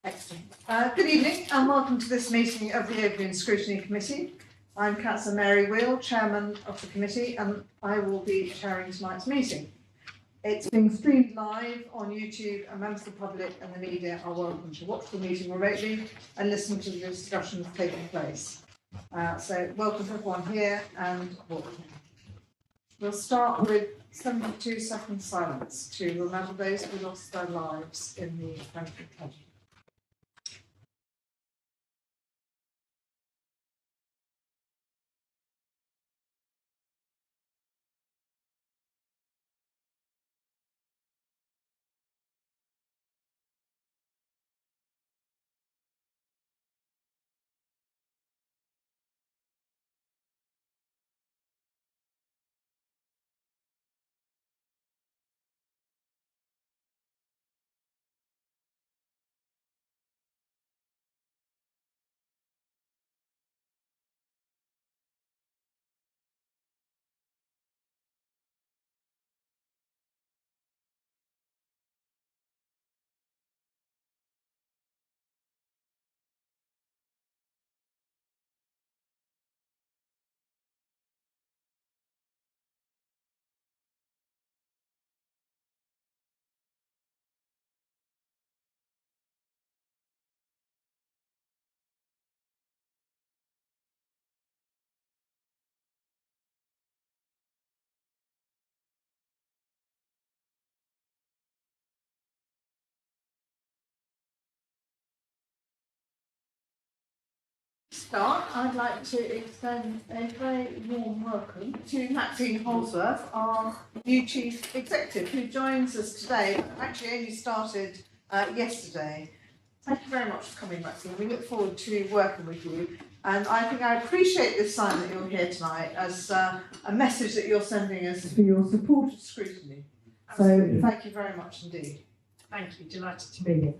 Excellent. Good evening and welcome to this meeting of the Open Scrutiny Committee. I'm Councillor Mary Wheel, Chairman of the committee, and I will be chairing tonight's meeting. It's being streamed live on YouTube, and members of the public and the media are welcome to watch the meeting remotely and listen to the discussions taking place. So welcome to everyone here and watching. We'll start with 72 seconds silence to remember those who lost their lives in the French tragedy. I'd like to extend a very warm welcome to Maxine Holsworth, our new Chief Executive, who joins us today, but actually only started yesterday. Thank you very much for coming, Maxine. We look forward to working with you. And I think I appreciate this sign that you're here tonight as a message that you're sending us for your support of scrutiny. So thank you very much indeed. Thank you, delighted to be here.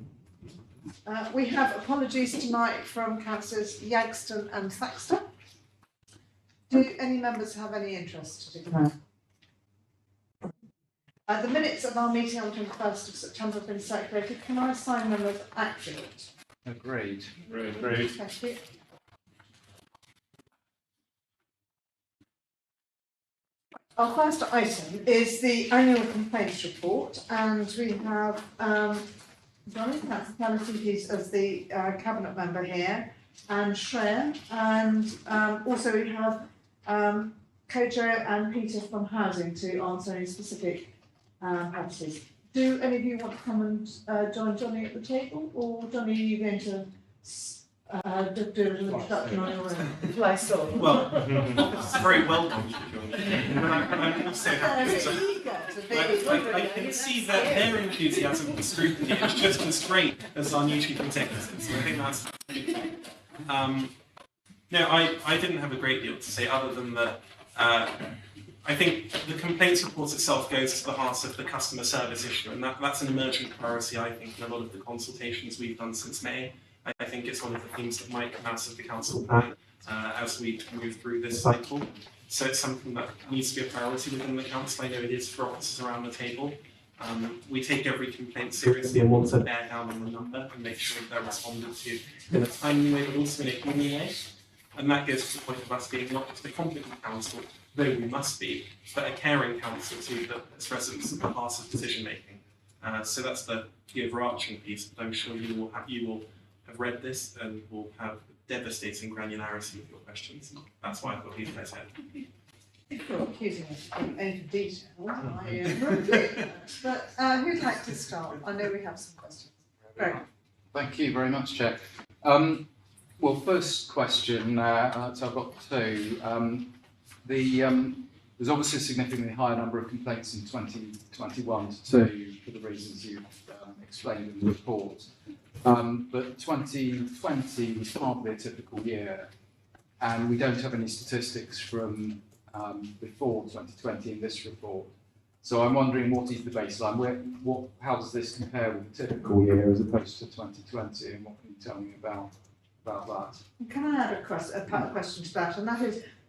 We have apologies tonight from Councillors Yagston and Thaxter. Do any members have any interest to declare? The minutes of our meeting on 21st of September have been circulated. Can I sign them as accurate? Agreed. Agreed. Thank you. Our first item is the annual complaints report, and we have Johnny Cassidy, he's as the cabinet member here, and Shreya, and also we have Kojo and Peter from Housing to answer any specific purposes. Do any of you want to come and join Johnny at the table, or Johnny, are you going to do an introduction on your own? Well, it's very welcome to join. And I'm also happy to. I can see that their enthusiasm for scrutiny is just as great as our new chief executive. So I think that's. No, I didn't have a great deal to say other than that. I think the complaints report itself goes to the heart of the customer service issue, and that's an emergent priority, I think, in a lot of the consultations we've done since May. I think it's one of the things that might come out of the council plan as we move through this cycle. So it's something that needs to be a priority within the council. I know it is for officers around the table. We take every complaint seriously and want to bear down on the number and make sure that they're responded to in a timely way, but also in a human way. And that goes to the point of us being not just a competent council, though we must be, but a caring council to its residents at the heart of decision making. So that's the overarching piece. But I'm sure you will have read this and will have devastating granularity with your questions. That's why I thought these guys had. If you're accusing us of any detail, but who'd like to start? I know we have some questions. Great. Thank you very much, Chair. Well, first question, so I've got two. There's obviously a significantly higher number of complaints in 2021 too, for the reasons you've explained in the report. But 2020 was hardly a typical year, and we don't have any statistics from before 2020 in this report. So I'm wondering, what is the baseline? How does this compare with a typical year as opposed to 2020, and what can you tell me about that? Can I add a question to that? And that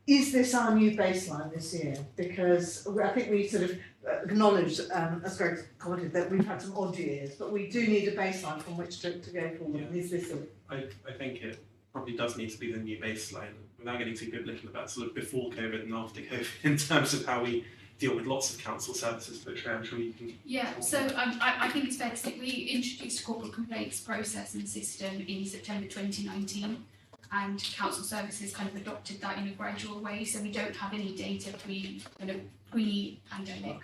is this our new baseline this year? Because I think we sort of acknowledge, as Greg commented, that we've had some odd years, but we do need a baseline from which to go forward. And is this it? I think it probably does need to be the new baseline, without getting too biblical about sort of before COVID and after COVID, in terms of how we deal with lots of council services, but I'm sure you can. Yeah, so I think it's fair to say we introduced a corporate complaints process and system in September 2019, and council services kind of adopted that in a gradual way, so we don't have any data pre-pandemic.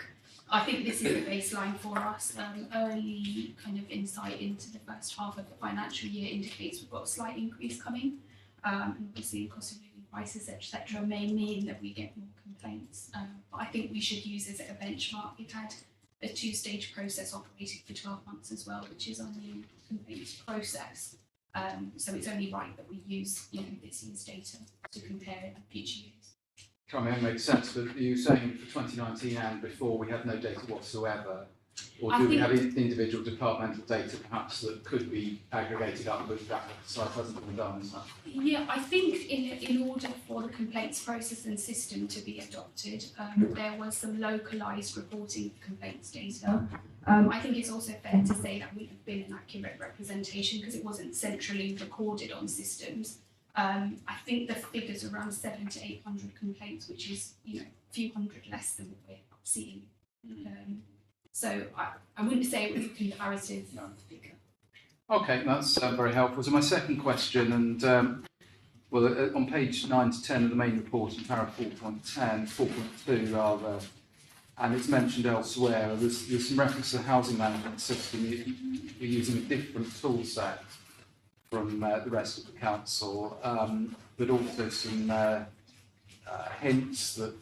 I think this is a baseline for us. Early kind of insight into the first half of the financial year indicates we've got a slight increase coming, and obviously cost of living crisis, etc., may mean that we get more complaints. But I think we should use as a benchmark. We've had a two-stage process operating for 12 months as well, which is our new complaints process. So it's only right that we use this year's data to compare it with future years. I mean, it makes sense, but you're saying for 2019 and before we had no data whatsoever, or do we have individual departmental data perhaps that could be aggregated up, but that side hasn't been done as much? Yeah, I think in order for the complaints process and system to be adopted, there was some localised reporting of complaints data. I think it's also fair to say that wouldn't have been an accurate representation because it wasn't centrally recorded on systems. I think the figure's around 700 to 800 complaints, which is a few hundred less than what we're seeing. So I wouldn't say it was a comparative figure. Okay, that's very helpful. So my second question, and on page 9 to 10 of the main report in paragraph 4.2 rather, and it's mentioned elsewhere, there's some reference to the housing management system. You're using a different tool set from the rest of the council, but also some hints that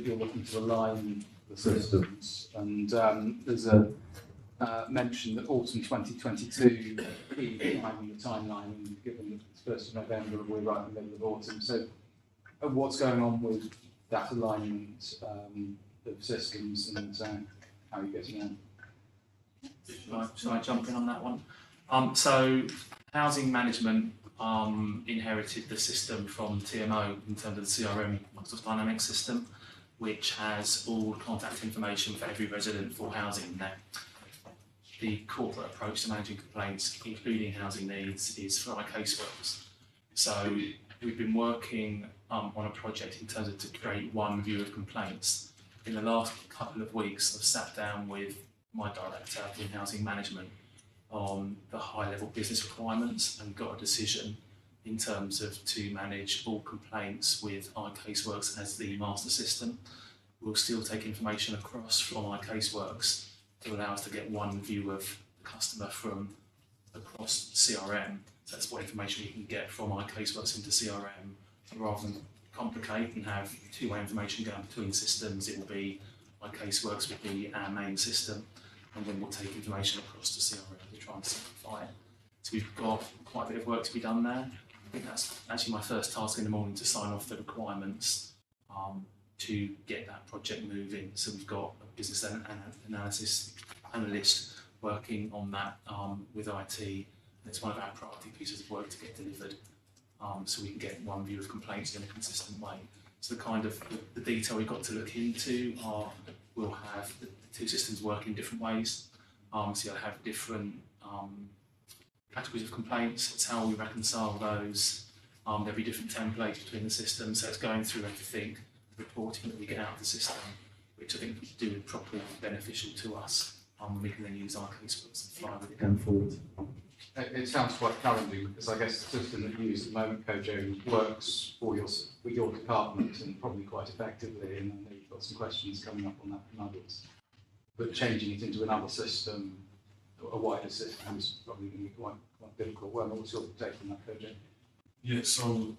you're looking to align the systems. And there's a mention that autumn 2022 key time on the timeline, and given it's 1st of November, we're right in the middle of autumn. So what's going on with that alignment of systems, and how are you getting on? Shall I jump in on that one? So housing management inherited the system from TMO in terms of the CRM Microsoft Dynamics system, which has all contact information for every resident for housing now. The corporate approach to managing complaints, including housing needs, is for our caseworkers. So we've been working on a project in terms of to create one view of complaints. In the last couple of weeks, I've sat down with my director in housing management on the high-level business requirements and got a decision in terms of to manage all complaints with our caseworks as the master system. We'll still take information across from our caseworks to allow us to get one view of the customer from across CRM. So that's what information we can get from our caseworks into CRM. Rather than complicate and have two-way information going between systems, it will be our caseworks will be our main system, and then we'll take information across to CRM to try and simplify it. So we've got quite a bit of work to be done there. I think that's actually my first task in the morning, to sign off the requirements to get that project moving. So we've got a business analyst working on that with IT, and it's one of our priority pieces of work to get delivered, so we can get one view of complaints in a consistent way. So the kind of the detail we've got to look into are we'll have the two systems work in different ways. So you'll have different categories of complaints. It's how we reconcile those. There'll be different templates between the systems, so it's going through everything, the reporting that we get out of the system, which I think would do probably beneficial to us. We can then use our casebooks and fly with it going forward. It sounds quite challenging, because I guess the system that you use at the moment, Kojo, works with your department and probably quite effectively, and I know you've got some questions coming up on that from others. But changing it into another system, a wider system, is probably going to be quite difficult. Well, what's your take on that, Kojo? Yeah, so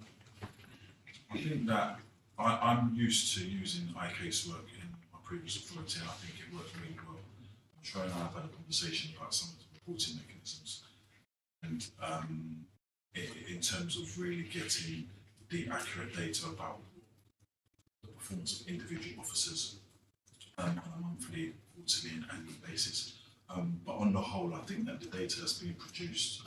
I think that I'm used to using iCasework in my previous authority, and I think it works really well. I'm sure I have had a conversation about some of the reporting mechanisms, and in terms of really getting the accurate data about the performance of individual officers on a monthly, quarterly and annual basis. But on the whole, I think that the data that's being produced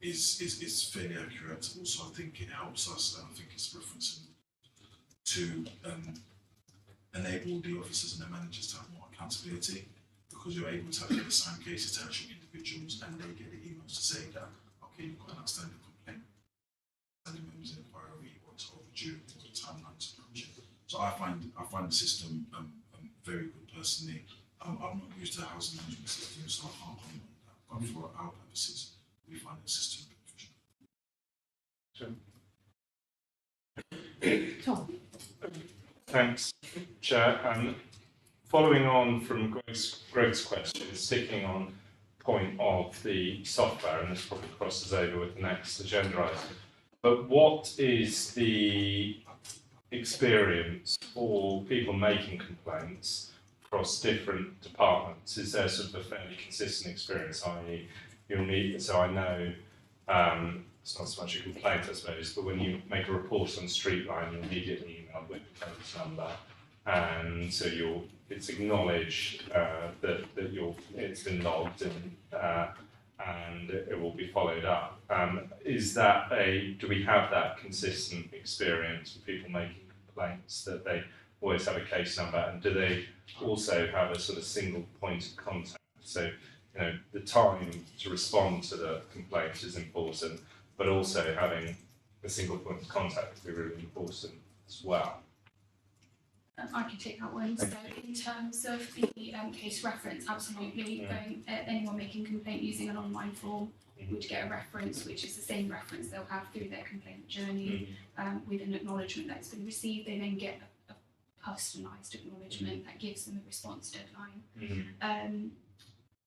is fairly accurate. Also, I think it helps us, and I think it's referencing to enable the officers and their managers to have more accountability, because you're able to actually assign cases to actual individuals, and they get the emails to say that, okay, you've got an outstanding complaint, outstanding members of inquiry, or it's overdue, or the timeline's approaching. So I find the system very good personally. I've not used the housing management system, so I can't comment on that. But for our purposes, we find the system beneficial. Tom. Thanks, Chair. Following on from Greg's question, sticking on point of the software, and this probably crosses over with the next agenda item, but what is the experience for people making complaints across different departments? Is there sort of a fairly consistent experience, i.e. you'll need, so I know it's not so much a complaint I suppose, but when you make a report on street line, you're immediately emailed with the case number, and so it's acknowledged that it's been logged and it will be followed up. Do we have that consistent experience with people making complaints, that they always have a case number, and do they also have a sort of single point of contact? So, the time to respond to the complaint is important, but also having a single point of contact would be really important as well. I can take that one. So in terms of the case reference, absolutely. Anyone making complaint using an online form would get a reference, which is the same reference they'll have through their complaint journey, with an acknowledgement that it's been received. They then get a personalised acknowledgement that gives them a response deadline.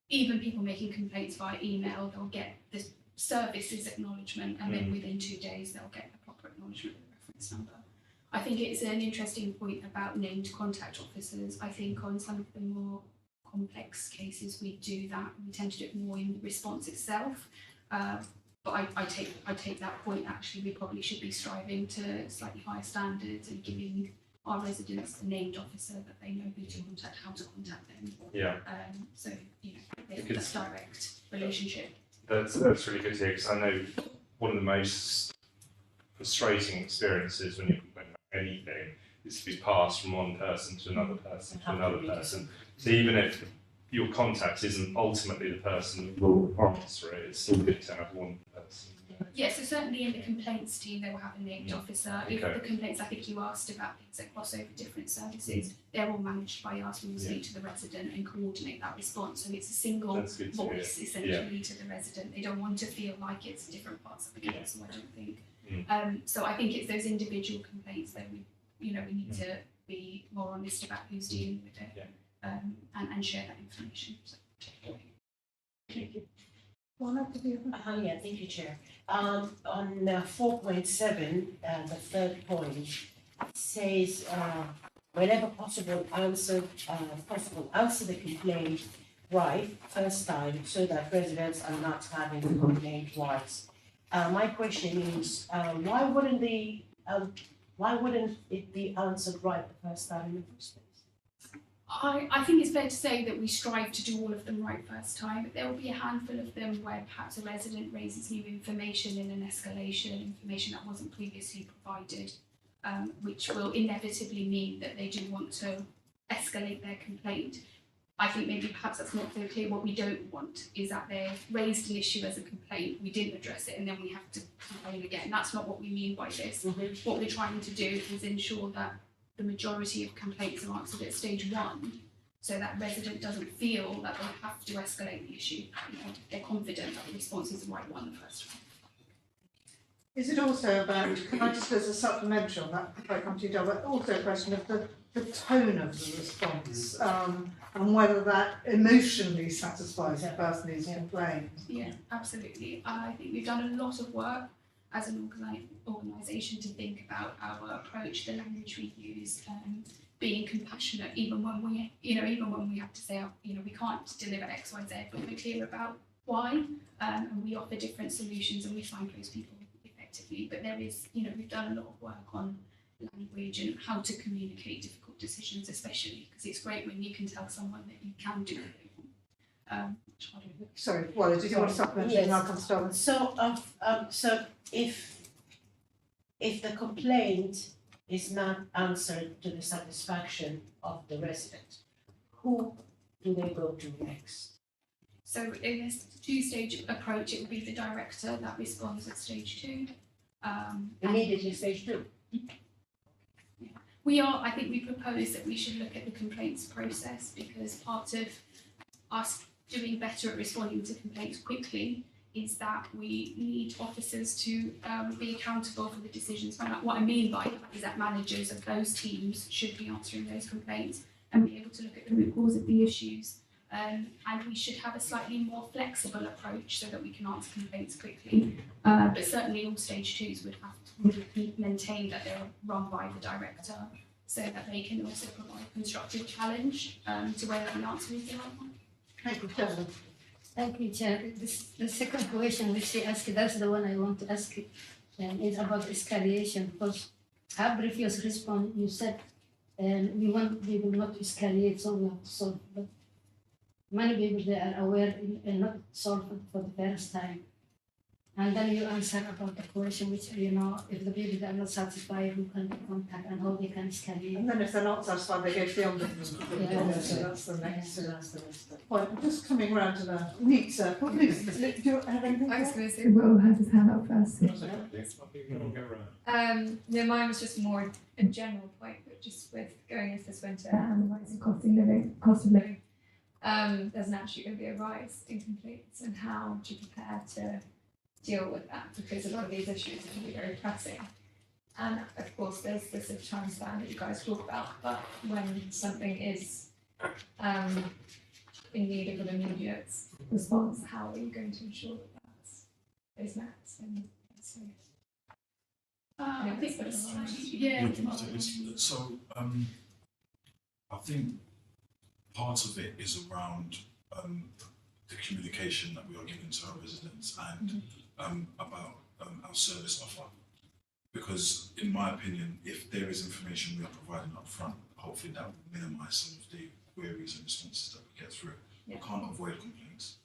Even people making complaints via email, they'll get the services acknowledgement, and then within 2 days they'll get a proper acknowledgement with a reference number. I think it's an interesting point about named contact officers. I think on some of the more complex cases we do that. We tend to do it more in the response itself. But I take that point. Actually, we probably should be striving to slightly higher standards and giving our residents a named officer that they know who to contact, how to contact them. Yeah. So that's direct relationship. That's really good to hear, because I know one of the most frustrating experiences when you're complaining about anything is to be passed from one person to another person to another person. So even if your contact isn't ultimately the person who will answer it, it's still good to have one person. Yeah, so certainly in the complaints team, they will have a named officer. If the complaints, I think you asked about things that cross over different services, they're all managed by us. We will speak to the resident and coordinate that response. So it's a single voice, essentially, to the resident. They don't want to feel like it's different parts of the council, I don't think. So I think it's those individual complaints that we need to be more honest about who's dealing with it, and share that information. So, Thank you. Yeah, thank you, Chair. On 4.7, the third point, it says, whenever possible, answer the complaint right first time, so that residents are not having to complain twice. My question is, why wouldn't it be answered right the first time in the first place? I think it's fair to say that we strive to do all of them right first time, but there will be a handful of them where perhaps a resident raises new information in an escalation, information that wasn't previously provided, which will inevitably mean that they do want to escalate their complaint. I think maybe perhaps that's not so clear. What we don't want is that they've raised an issue as a complaint, we didn't address it, and then we have to complain again. That's not what we mean by this. What we're trying to do is ensure that the majority of complaints are answered at stage 1, so that resident doesn't feel that they have to escalate the issue. They're confident that the response is the right one the first time. Is it also about, can I just as a supplementary on that, before I come to you, but also a question of the tone of the response, and whether that emotionally satisfies the person who's complained? Yeah, absolutely. I think we've done a lot of work as an organisation to think about our approach, the language we use, being compassionate, even when we have to say, we can't deliver X, Y, Z, but we're clear about why, and we offer different solutions and we signpost people effectively. But there is, we've done a lot of work on language and how to communicate difficult decisions, especially because it's great when you can tell someone that you can do what they want. Sorry, Wally, did you want to supplement? Yes. And I'll come start. So if the complaint is not answered to the satisfaction of the resident, who do they go to next? So in this two-stage approach, it will be the director that responds at stage 2. Immediately stage 2. I think we propose that we should look at the complaints process, because part of us doing better at responding to complaints quickly is that we need officers to be accountable for the decisions. What I mean by that is that managers of those teams should be answering those complaints and be able to look at the root cause of the issues. And we should have a slightly more flexible approach so that we can answer complaints quickly. But certainly all stage 2s would maintain that they're run by the director, so that they can also provide constructive challenge to whether the answer is the right one. Thank you, Chairman. Thank you, Chair. The second question which she asked, that's the one I want to ask, is about escalation. Because our previous response, you said, we will not escalate, so we have to solve. But many people, they are aware and not solve it for the first time. And then you answer about the question which, if the people are not satisfied, who can contact and how they can escalate. And then if they're not satisfied, they go to the ombudsman. Yeah. So that's the next point. I'm just coming round to the neat circle. Please, do you have anything? I was going to say Will has his hand up first. No, mine was just more a general point, but just with going into this winter and the rising cost of living, there's naturally going to be a rise in complaints, and how do you prepare to deal with that, because a lot of these issues can be very pressing. And of course there's this sort of time span that you guys talk about, but when something is in need of an immediate response, how are you going to ensure that that is met? And so, I think that's So, I think part of it is around the communication that we are giving to our residents and about our service offer. Because in my opinion, if there is information we are providing up front, hopefully that will minimise some of the queries and responses that we get through. Yeah. We can't avoid complaints.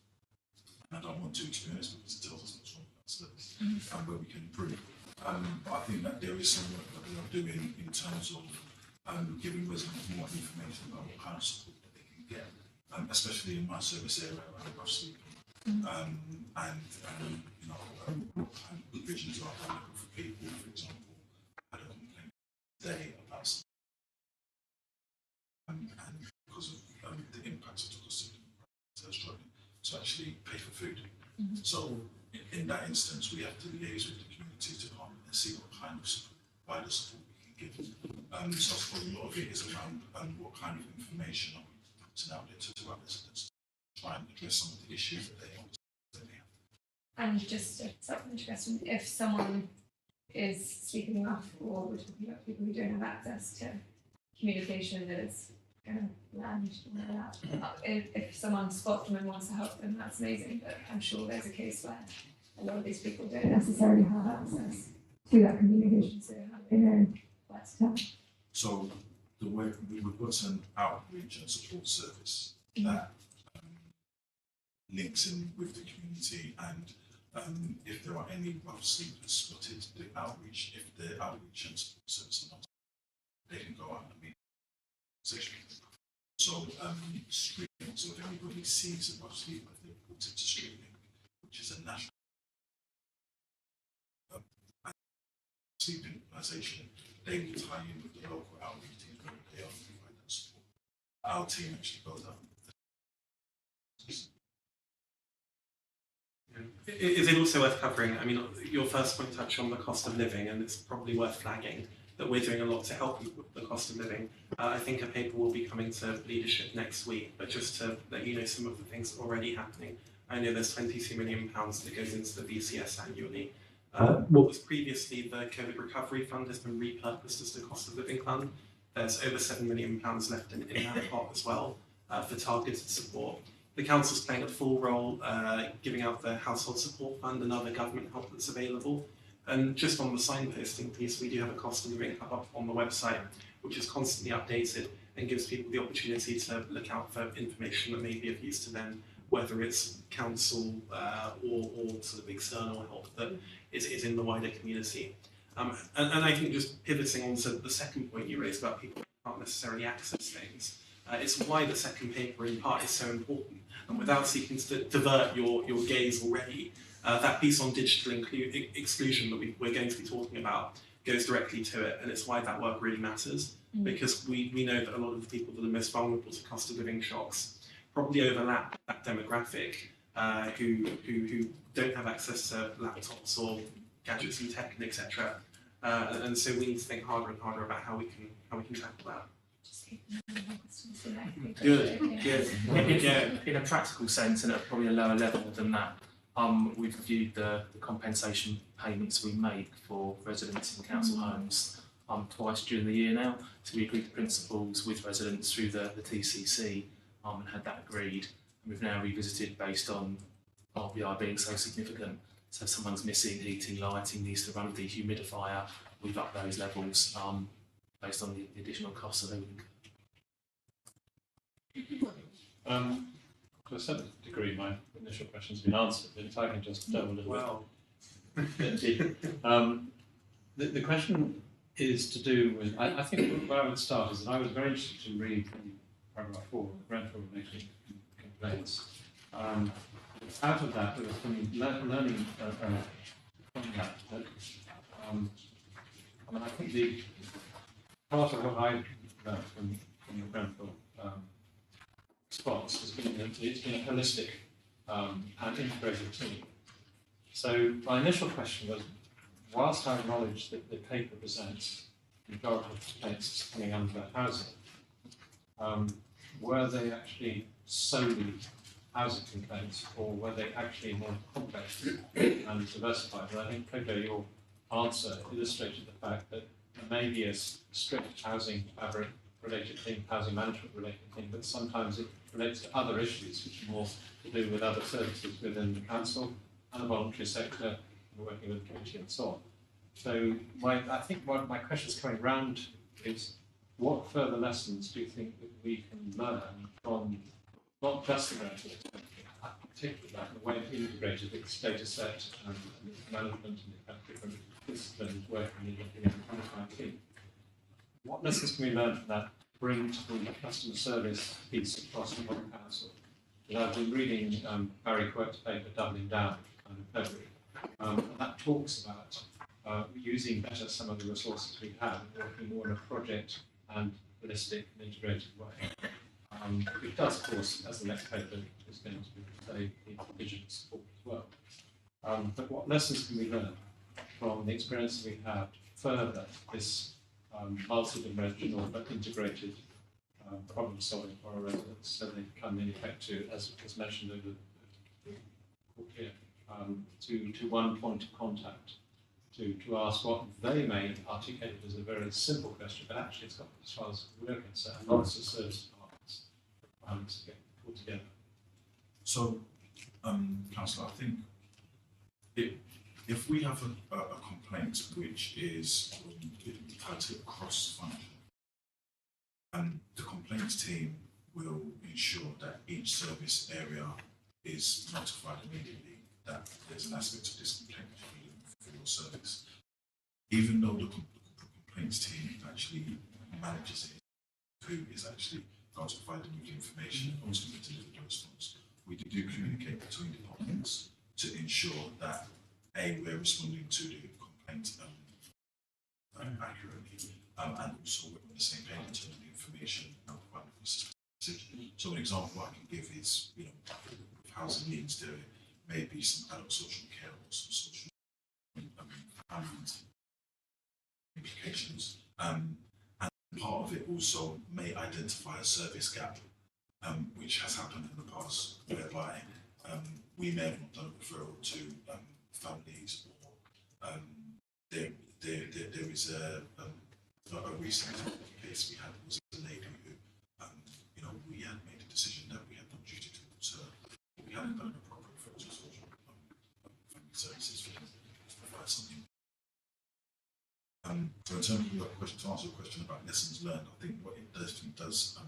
And I don't want to experience, because it tells us what's wrong with our service and where we can improve. But I think that there is some work that we are doing in terms of giving residents more information about what kind of support that they can get, especially in my service area around rough sleeping. What kind of provisions are available for people. For example, I had a complaint today about something, and because of the impacts of the cost of living, they're struggling to actually pay for food. So in that instance, we have to liaise with the community department and see what kind of support, wider support we can give. So I suppose a lot of it is around what kind of information are we putting out there to our residents, try and address some of the issues that they have. and just a supplementary question, if someone is speaking rough, or we're talking about people who don't have access to communication that is going to land or that, if someone spots them and wants to help them, that's amazing, but I'm sure there's a case where a lot of these people don't necessarily have access to that communication, so how do they know where to turn? So the way we've got an outreach and support service that links in with the community, and if there are any rough sleepers spotted, the outreach, if the outreach and support service are not, they can go out and meet session. So Scrutiny, so if anybody sees a rough sleeper, they report it to Scrutiny, which is a national sleeping organisation. They will tie in with the local outreach teams where they are to provide that support. Our team actually goes out. Is it also worth covering, I mean, your first point touched on the cost of living, and it's probably worth flagging that we're doing a lot to help people with the cost of living. I think a paper will be coming to leadership next week, but just to let you know some of the things already happening. I know there's £22 million that goes into the VCS annually. What was previously the COVID recovery fund has been repurposed as the cost of living fund. There's over £7 million left in that pot as well for targeted support. The council's playing a full role giving out the household support fund and other government help that's available. And just on the signposting piece, we do have a cost of living hub up on the website, which is constantly updated and gives people the opportunity to look out for information that may be of use to them, whether it's council or sort of external help that is in the wider community. And I think just pivoting on to the second point you raised about people who can't necessarily access things, It's why the second paper in part is so important. And without seeking to divert your gaze already, that piece on digital exclusion that we're going to be talking about goes directly to it, and it's why that work really matters, because we know that a lot of the people that are most vulnerable to cost of living shocks probably overlap that demographic who don't have access to laptops or gadgets and tech and etc. And so we need to think harder and harder about how we can tackle that. Good. In a practical sense, and at probably a lower level than that, we've reviewed the compensation payments we make for residents in council homes twice during the year now. So we agreed the principles with residents through the TCC and had that agreed. And we've now revisited based on RPI being so significant. So if someone's missing heating, lighting, needs to run a dehumidifier, we've upped those levels based on the additional costs that they would incur. To a certain degree, my initial question's been answered, but if I can just delve a little bit deeper. The question is to do with, I think where I would start is that I was very interested to read paragraph 4 of the rental related complaints. Out of that, there was some learning from that. I mean, I think the part of what I learned from the rental response has been that it's been a holistic and integrated team. So my initial question was, whilst I acknowledge that the paper presents the majority of complaints coming under housing, were they actually solely housing complaints, or were they actually more complex and diversified? And I think, Kojo, your answer illustrated the fact that there may be a strict housing related thing, housing management related thing, but sometimes it relates to other issues which are more to do with other services within the council and the voluntary sector, and working with the community and so on. So I think my question is coming round is, what further lessons do you think that we can learn from not just the rental, particularly that the way it's integrated its data set and management and different disciplines working in looking at the team? What lessons can we learn from that bring to the customer service piece across the whole council? And I've been reading Barry Quirk's paper, Doubling Down, kind of February, and that talks about using better some of the resources we have, working more in a project and holistic and integrated way. It does, of course, as the next paper is going to say, need digital support as well. But what lessons can we learn from the experience we have to further this multi-dimensional but integrated problem solving for our residents, so they come in effect to, as mentioned over the court here, to one point of contact, to ask what they may articulate as a very simple question, but actually it's got, as far as we're concerned, lots of service departments to get pulled together. So, Councillor, I think if we have a complaint which is titled cross function, and the complaints team will ensure that each service area is notified immediately that there's an aspect of this complaint for your service, even though the complaints team actually manages it, who is actually notified with the information and ultimately deliver the response. We do communicate between departments to ensure that we're responding to the complaint accurately, and also we're on the same page in terms of the information and providing for system. So an example I can give is, with housing needs, there may be some adult social care or some social implications, and part of it also may identify a service gap, which has happened in the past, whereby we may have not done a referral to families, or there is a recent case we had was a lady who, we had made a decision that we had not duty towards her, we hadn't done a proper referral to social family services for them to provide something. So in terms of your question, to answer your question about lessons learned, I think what it does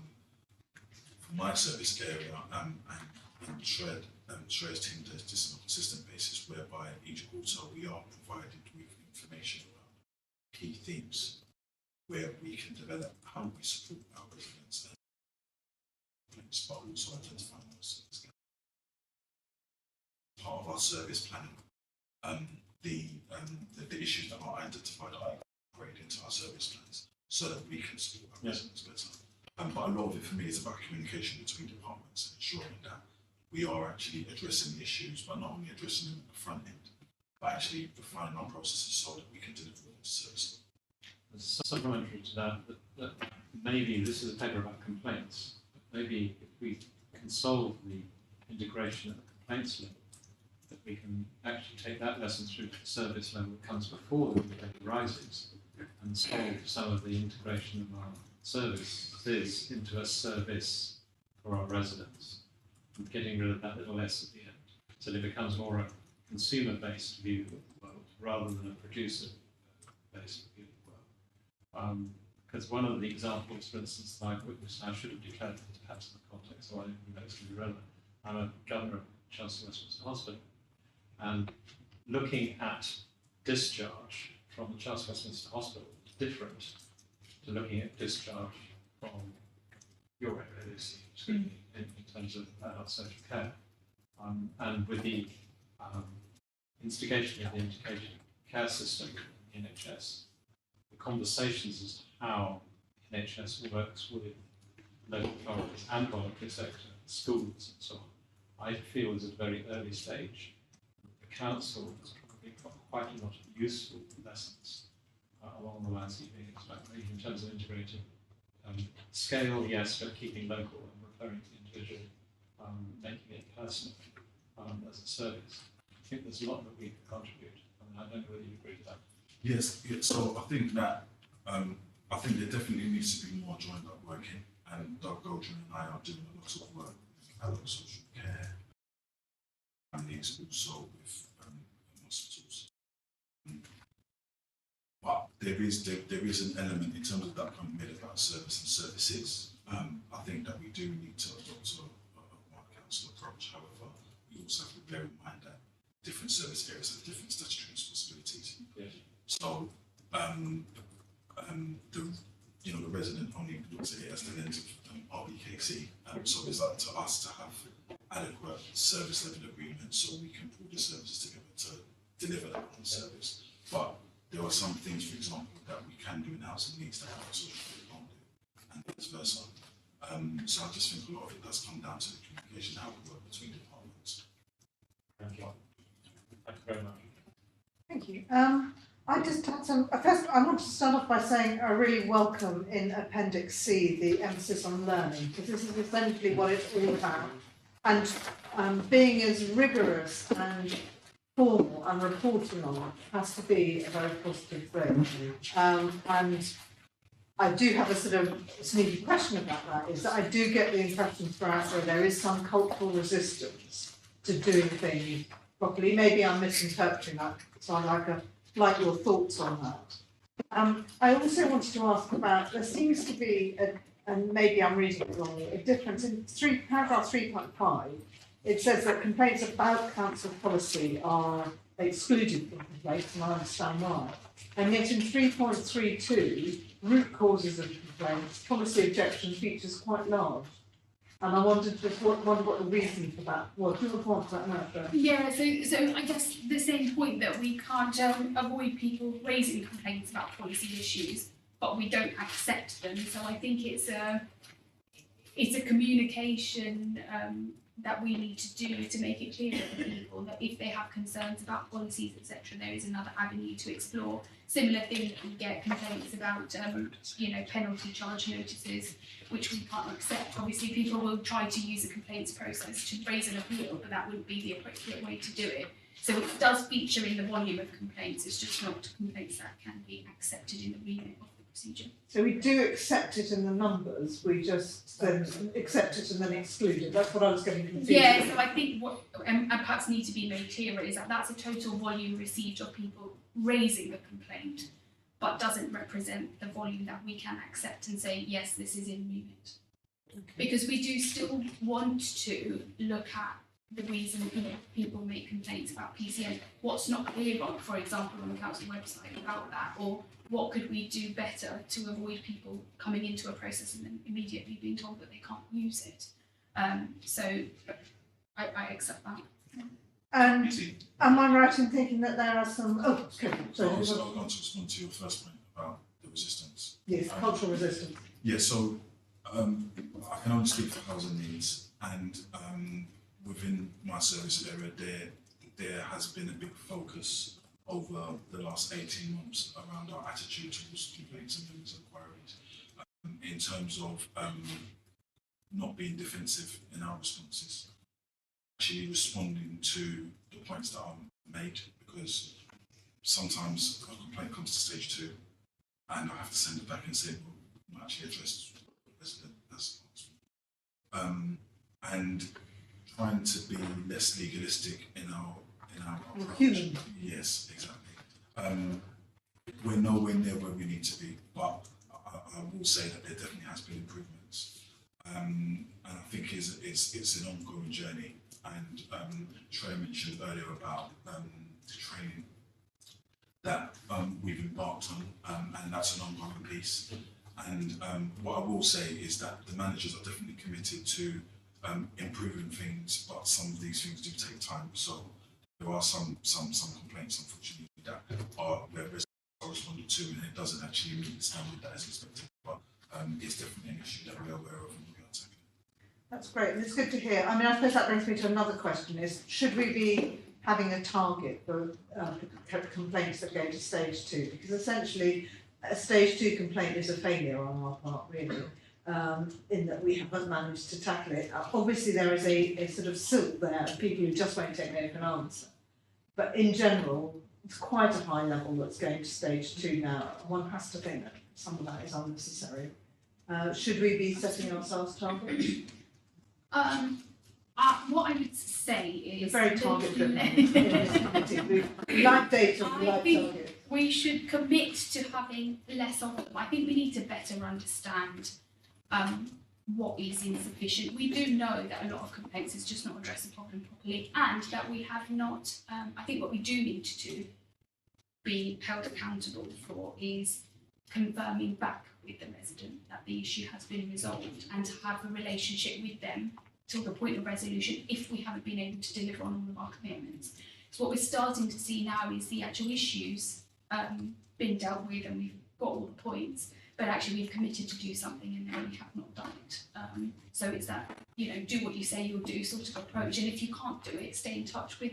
for my service area and Shred's team does this on a consistent basis, whereby each quarter we are provided with information about key themes where we can develop how we support our residents complaints, but also identifying those service gaps. Part of our service planning, the issues that are identified are incorporated into our service plans so that we can support our residents better. But a lot of it for me is about communication between departments and ensuring that we are actually addressing the issues, but not only addressing them at the front end, but actually refining our processes so that we can deliver them to service. As supplementary to that maybe this is a paper about complaints, but maybe if we can solve the integration at the complaints level, that we can actually take that lesson through to the service level that comes before the complaint arises and solve some of the integration of our services into a service for our residents, and getting rid of that little S at the end. So that it becomes more a consumer-based view of the world rather than a producer-based view of the world. Because one of the examples, for instance, that I've witnessed, I should have declared this perhaps in the context, so I think it's going to be relevant. I'm a governor of Chelsea Westminster Hospital, and looking at discharge from the Chelsea Westminster Hospital is different to looking at discharge from your area, in terms of adult social care. And with the instigation of the integrated care system in the NHS, the conversations as to how the NHS works with local authorities and voluntary sector, schools and so on, I feel is at a very early stage. The council has probably got quite a lot of useful lessons along the lines you've been explaining in terms of integrating scale, yes, but keeping local and referring to individual, making it personal as a service. I think there's a lot that we can contribute. I don't know whether you agree with that. Yes, so I think that there definitely needs to be more joined up working, and Doug Goldrin and I are doing a lot of work with adult social care and needs also with hospitals. But there is an element in terms of that point made about service and services. I think that we do need to adopt a one council approach. However, we also have to bear in mind that different service areas have different statutory responsibilities. Yes. So the resident only looks at it as the lens of RBKC. So it's up to us to have adequate service level agreements so we can pull the services together to deliver that one service. But there are some things, for example, that we can do in-house and needs that our social care can't do, and vice versa. So I just think a lot of it does come down to the communication, how we work between departments. Thank you. Thank you very much. Thank you. I just had some. First, I want to start off by saying I really welcome in Appendix C the emphasis on learning, because this is essentially what it's all about. And being as rigorous and formal and reporting on it has to be a very positive thing. And I do have a sort of sneaky question about that, is that I do get the impression throughout that there is some cultural resistance to doing things properly. Maybe I'm misinterpreting that, so I'd like your thoughts on that. I also wanted to ask about, there seems to be, and maybe I'm reading it wrong, a difference in paragraph 3.5. It says that complaints about council policy are excluded from complaints, and I understand why. And yet in 3.32, root causes of complaints, policy objection features quite large. And I wondered what the reason for that was. Do you want to talk about that? Yeah, so I guess the same point that we can't avoid people raising complaints about policy issues, but we don't accept them. So I think it's a communication that we need to do to make it clear to people that if they have concerns about policies, etc., there is another avenue to explore. Similar thing that we get complaints about, penalty charge notices, which we can't accept. Obviously, people will try to use a complaints process to raise an appeal, but that wouldn't be the appropriate way to do it. So it does feature in the volume of complaints. It's just not complaints that can be accepted in the remit of the procedure. So we do accept it in the numbers, we just then accept it and then exclude it. That's what I was getting confused. Yeah, so I think what and perhaps need to be made clearer is that that's a total volume received of people raising a complaint, but doesn't represent the volume that we can accept and say, yes, this is in remit. Okay. Because we do still want to look at the reason people make complaints about PCN. What's not clear on, for example, on the council website about that, or what could we do better to avoid people coming into a process and then immediately being told that they can't use it. So I accept that. And am I right in thinking that there are some, oh, okay, sorry. I was going to respond to your first point about the resistance. Yes, cultural resistance. Yeah, so I can only speak for housing needs, and within my service area, there has been a big focus over the last 18 months around our attitude towards complaints and members' inquiries, in terms of not being defensive in our responses, actually responding to the points that are made, because sometimes a complaint comes to stage 2 and I have to send it back and say, well, not actually addressed resident as and trying to be less legalistic in our approach. Human. Yes, exactly. We're nowhere near where we need to be, but I will say that there definitely has been improvements, and I think it's an ongoing journey. And Trey mentioned earlier about the training that we've embarked on, and that's an ongoing piece. And what I will say is that the managers are definitely committed to improving things, but some of these things do take time. So there are some complaints, unfortunately, that are where residents are responded to, and it doesn't actually meet the standard that is expected. But it's definitely an issue that we are aware of and we are tackling. That's great, and it's good to hear. I mean, I suppose that brings me to another question: is should we be having a target for complaints that go to stage 2? Because essentially, a stage 2 complaint is a failure on our part, really, in that we haven't managed to tackle it. Obviously, there is a sort of silt there of people who just won't take no for an answer. But in general, it's quite a high level that's going to stage 2 now. One has to think that some of that is unnecessary. Should we be setting ourselves targets? What I would say is You're very target driven in this committee. We like data, we like targets. We should commit to having less of them. I think we need to better understand what is insufficient. We do know that a lot of complaints is just not address the problem properly, and that we have not, I think what we do need to be held accountable for is confirming back with the resident that the issue has been resolved, and to have a relationship with them till the point of resolution if we haven't been able to deliver on all of our commitments. So what we're starting to see now is the actual issues been dealt with, and we've got all the points, but actually we've committed to do something and then we have not done it. So it's that, you know, do what you say you'll do sort of approach, and if you can't do it, stay in touch with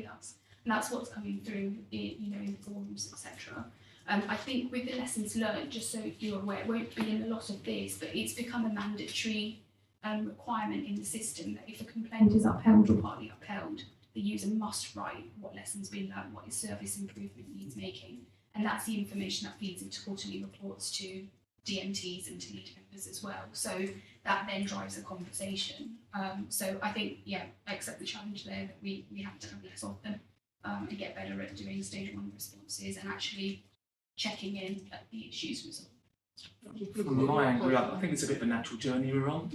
us. And that's what's coming through in forums, etc. I think with the lessons learned, just so you're aware, it won't be in a lot of this, but it's become a mandatory requirement in the system that if a complaint is upheld or partly upheld, the user must write what lessons been learned, what is service improvement needs making, and that's the information that feeds into quarterly reports to DMTs and to lead members as well. So that then drives a conversation. So I think, yeah, I accept the challenge there that we have to have less of them and get better at doing stage 1 responses and actually checking in at the issues resolved. From my angle, I think it's a bit of a natural journey we're on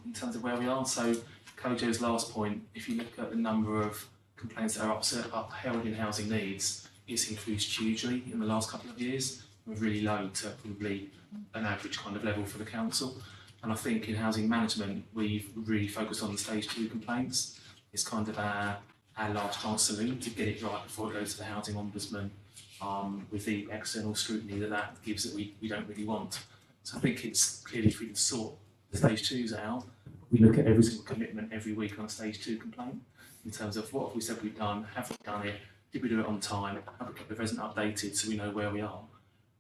in terms of where we are. So Kojo's last point, if you look at the number of complaints that are upheld in housing needs, it's increased hugely in the last couple of years. We're really low to probably an average kind of level for the council. And I think in housing management, we've really focused on the stage 2 complaints. It's kind of our last chance saloon to get it right before it goes to the housing ombudsman, with the external scrutiny that gives that we don't really want. So I think it's clearly, if we can sort the stage 2s out, we look at every single commitment every week on a stage 2 complaint in terms of what have we said we've done, have we done it, did we do it on time, have we kept the resident updated so we know where we are.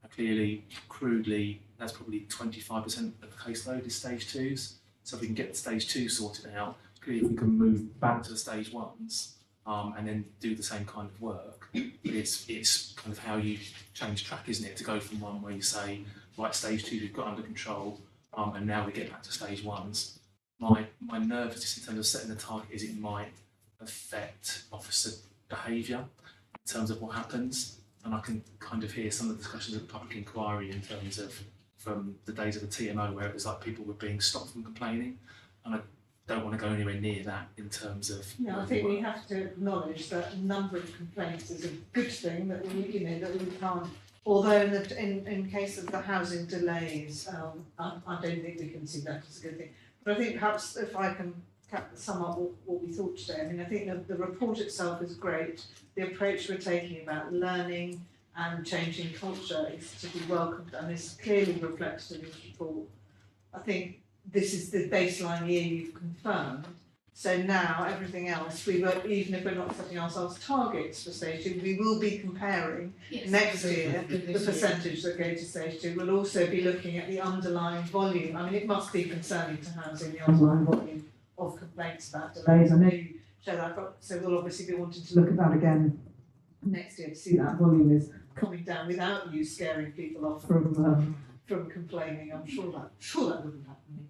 And clearly, crudely, that's probably 25% of the caseload is stage 2s. So if we can get the stage 2 sorted out, clearly if we can move back to the stage 1s and then do the same kind of work, it's kind of how you change track, isn't it? To go from one where you say, right, stage 2 we've got under control, and now we get back to stage 1s. My nervousness in terms of setting the target is it might affect officer behaviour in terms of what happens, and I can kind of hear some of the discussions of the public inquiry in terms of from the days of the TMO where it was like people were being stopped from complaining, and I don't want to go anywhere near that in terms of. No, I think we have to acknowledge that a number of complaints is a good thing that we can't. Although in case of the housing delays, I don't think we can see that as a good thing. But I think perhaps if I can sum up what we thought today, I mean, I think the report itself is great. The approach we're taking about learning and changing culture is to be welcomed and is clearly reflected in this report. I think this is the baseline year you've confirmed. So now everything else, even if we're not setting ourselves targets for stage 2, we will be comparing next year the percentage that go to stage 2. We'll also be looking at the underlying volume. I mean, it must be concerning to housing, the underlying volume of complaints about delays. I know you share that, so we'll obviously be wanting to look at that again next year to see that volume is coming down without you scaring people off from complaining. I'm sure that wouldn't happen.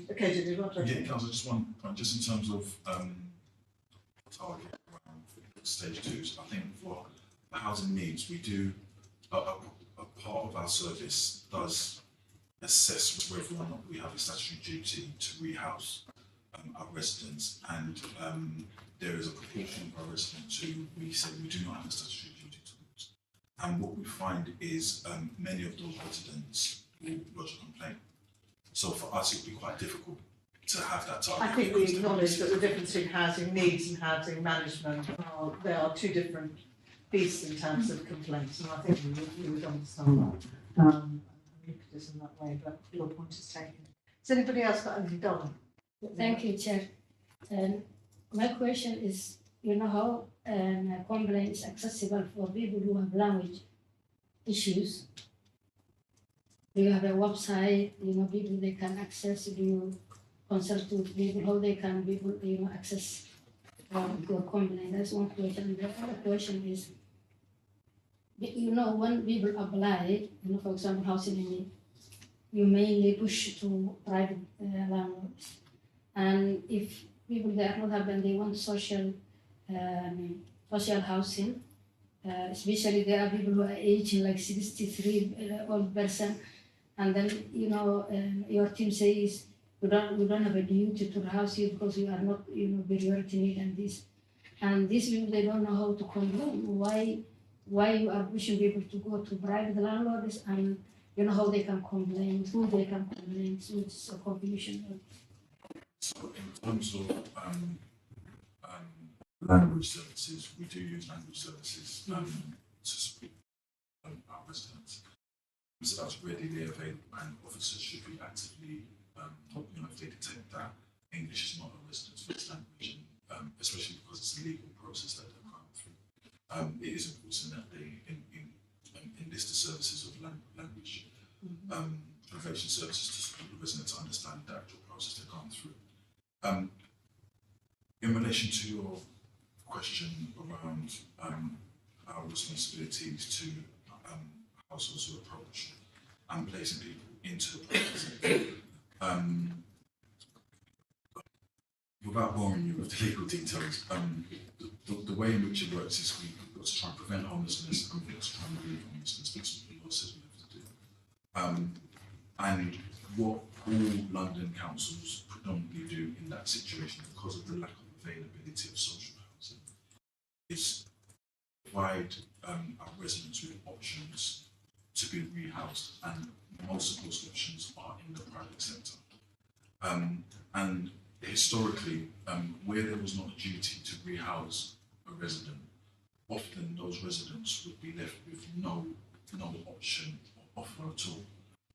Okay, did you want to? Yeah, Councillor, just one point, just in terms of target around stage 2s. I think for the housing needs, we do a part of our service does assess whether or not we have a statutory duty to rehouse our residents, and there is a proportion of our residents who we say we do not have a statutory duty towards. And what we find is many of those residents will lodge a complaint. So for us, it would be quite difficult to have that target. I think we acknowledge that the difference between housing needs and housing management there are two different beasts in terms of complaints, and I think we would understand that. Look at this in that way, but your point is taken. Has anybody else got anything done? Thank you, Chair. My question is, you know how a complaint is accessible for people who have language issues? Do you have a website, people they can access? Do you consult with people how they can access your complaint? That's one question. The other question is, when people apply, for example, housing unit, you mainly push to private landlords. And if people they are not having, they want social housing, especially there are people who are aging like 63 old person, and then your team says we don't have a duty to house you because you are not priority need and these people they don't know how to complain. Why you are pushing people to go to private landlords and how they can complain, who they can complain, so it's a confusion. So in terms of language services, we do use language services to speak our residents. So that's readily available, and officers should be actively, if they detect that English is not a resident's first language, especially because it's a legal process that they're going through. It is important that they enlist the services of language translation services to support the resident to understand the actual process they're going through. In relation to your question around our responsibilities to households who approach and placing people into the process, without boring you with the legal details, the way in which it works is we've got to try and prevent homelessness and we've got to try and remove homelessness. That's what the law says we have to do. And what all London councils predominantly do in that situation, because of the lack of availability of social housing, is provide our residents with options to be rehoused, and most of those options are in the private sector. And historically, where there was not a duty to rehouse a resident, often those residents would be left with no option or offer at all.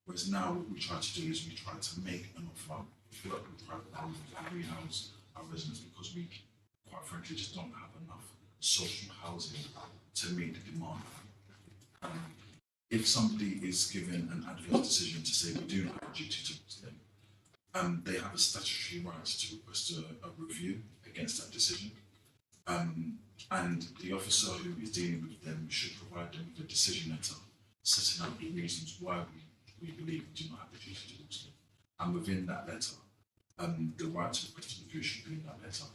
Whereas now what we try to do is we try to make an offer, work with private landlords and rehouse our residents, because we, quite frankly, just don't have enough social housing to meet the demand. If somebody is given an adverse decision to say we do not have a duty towards them, they have a statutory right to request a review against that decision. And the officer who is dealing with them should provide them with a decision letter setting out the reasons why we believe we do not have a duty towards them. And within that letter, the right to request a review should be in that letter.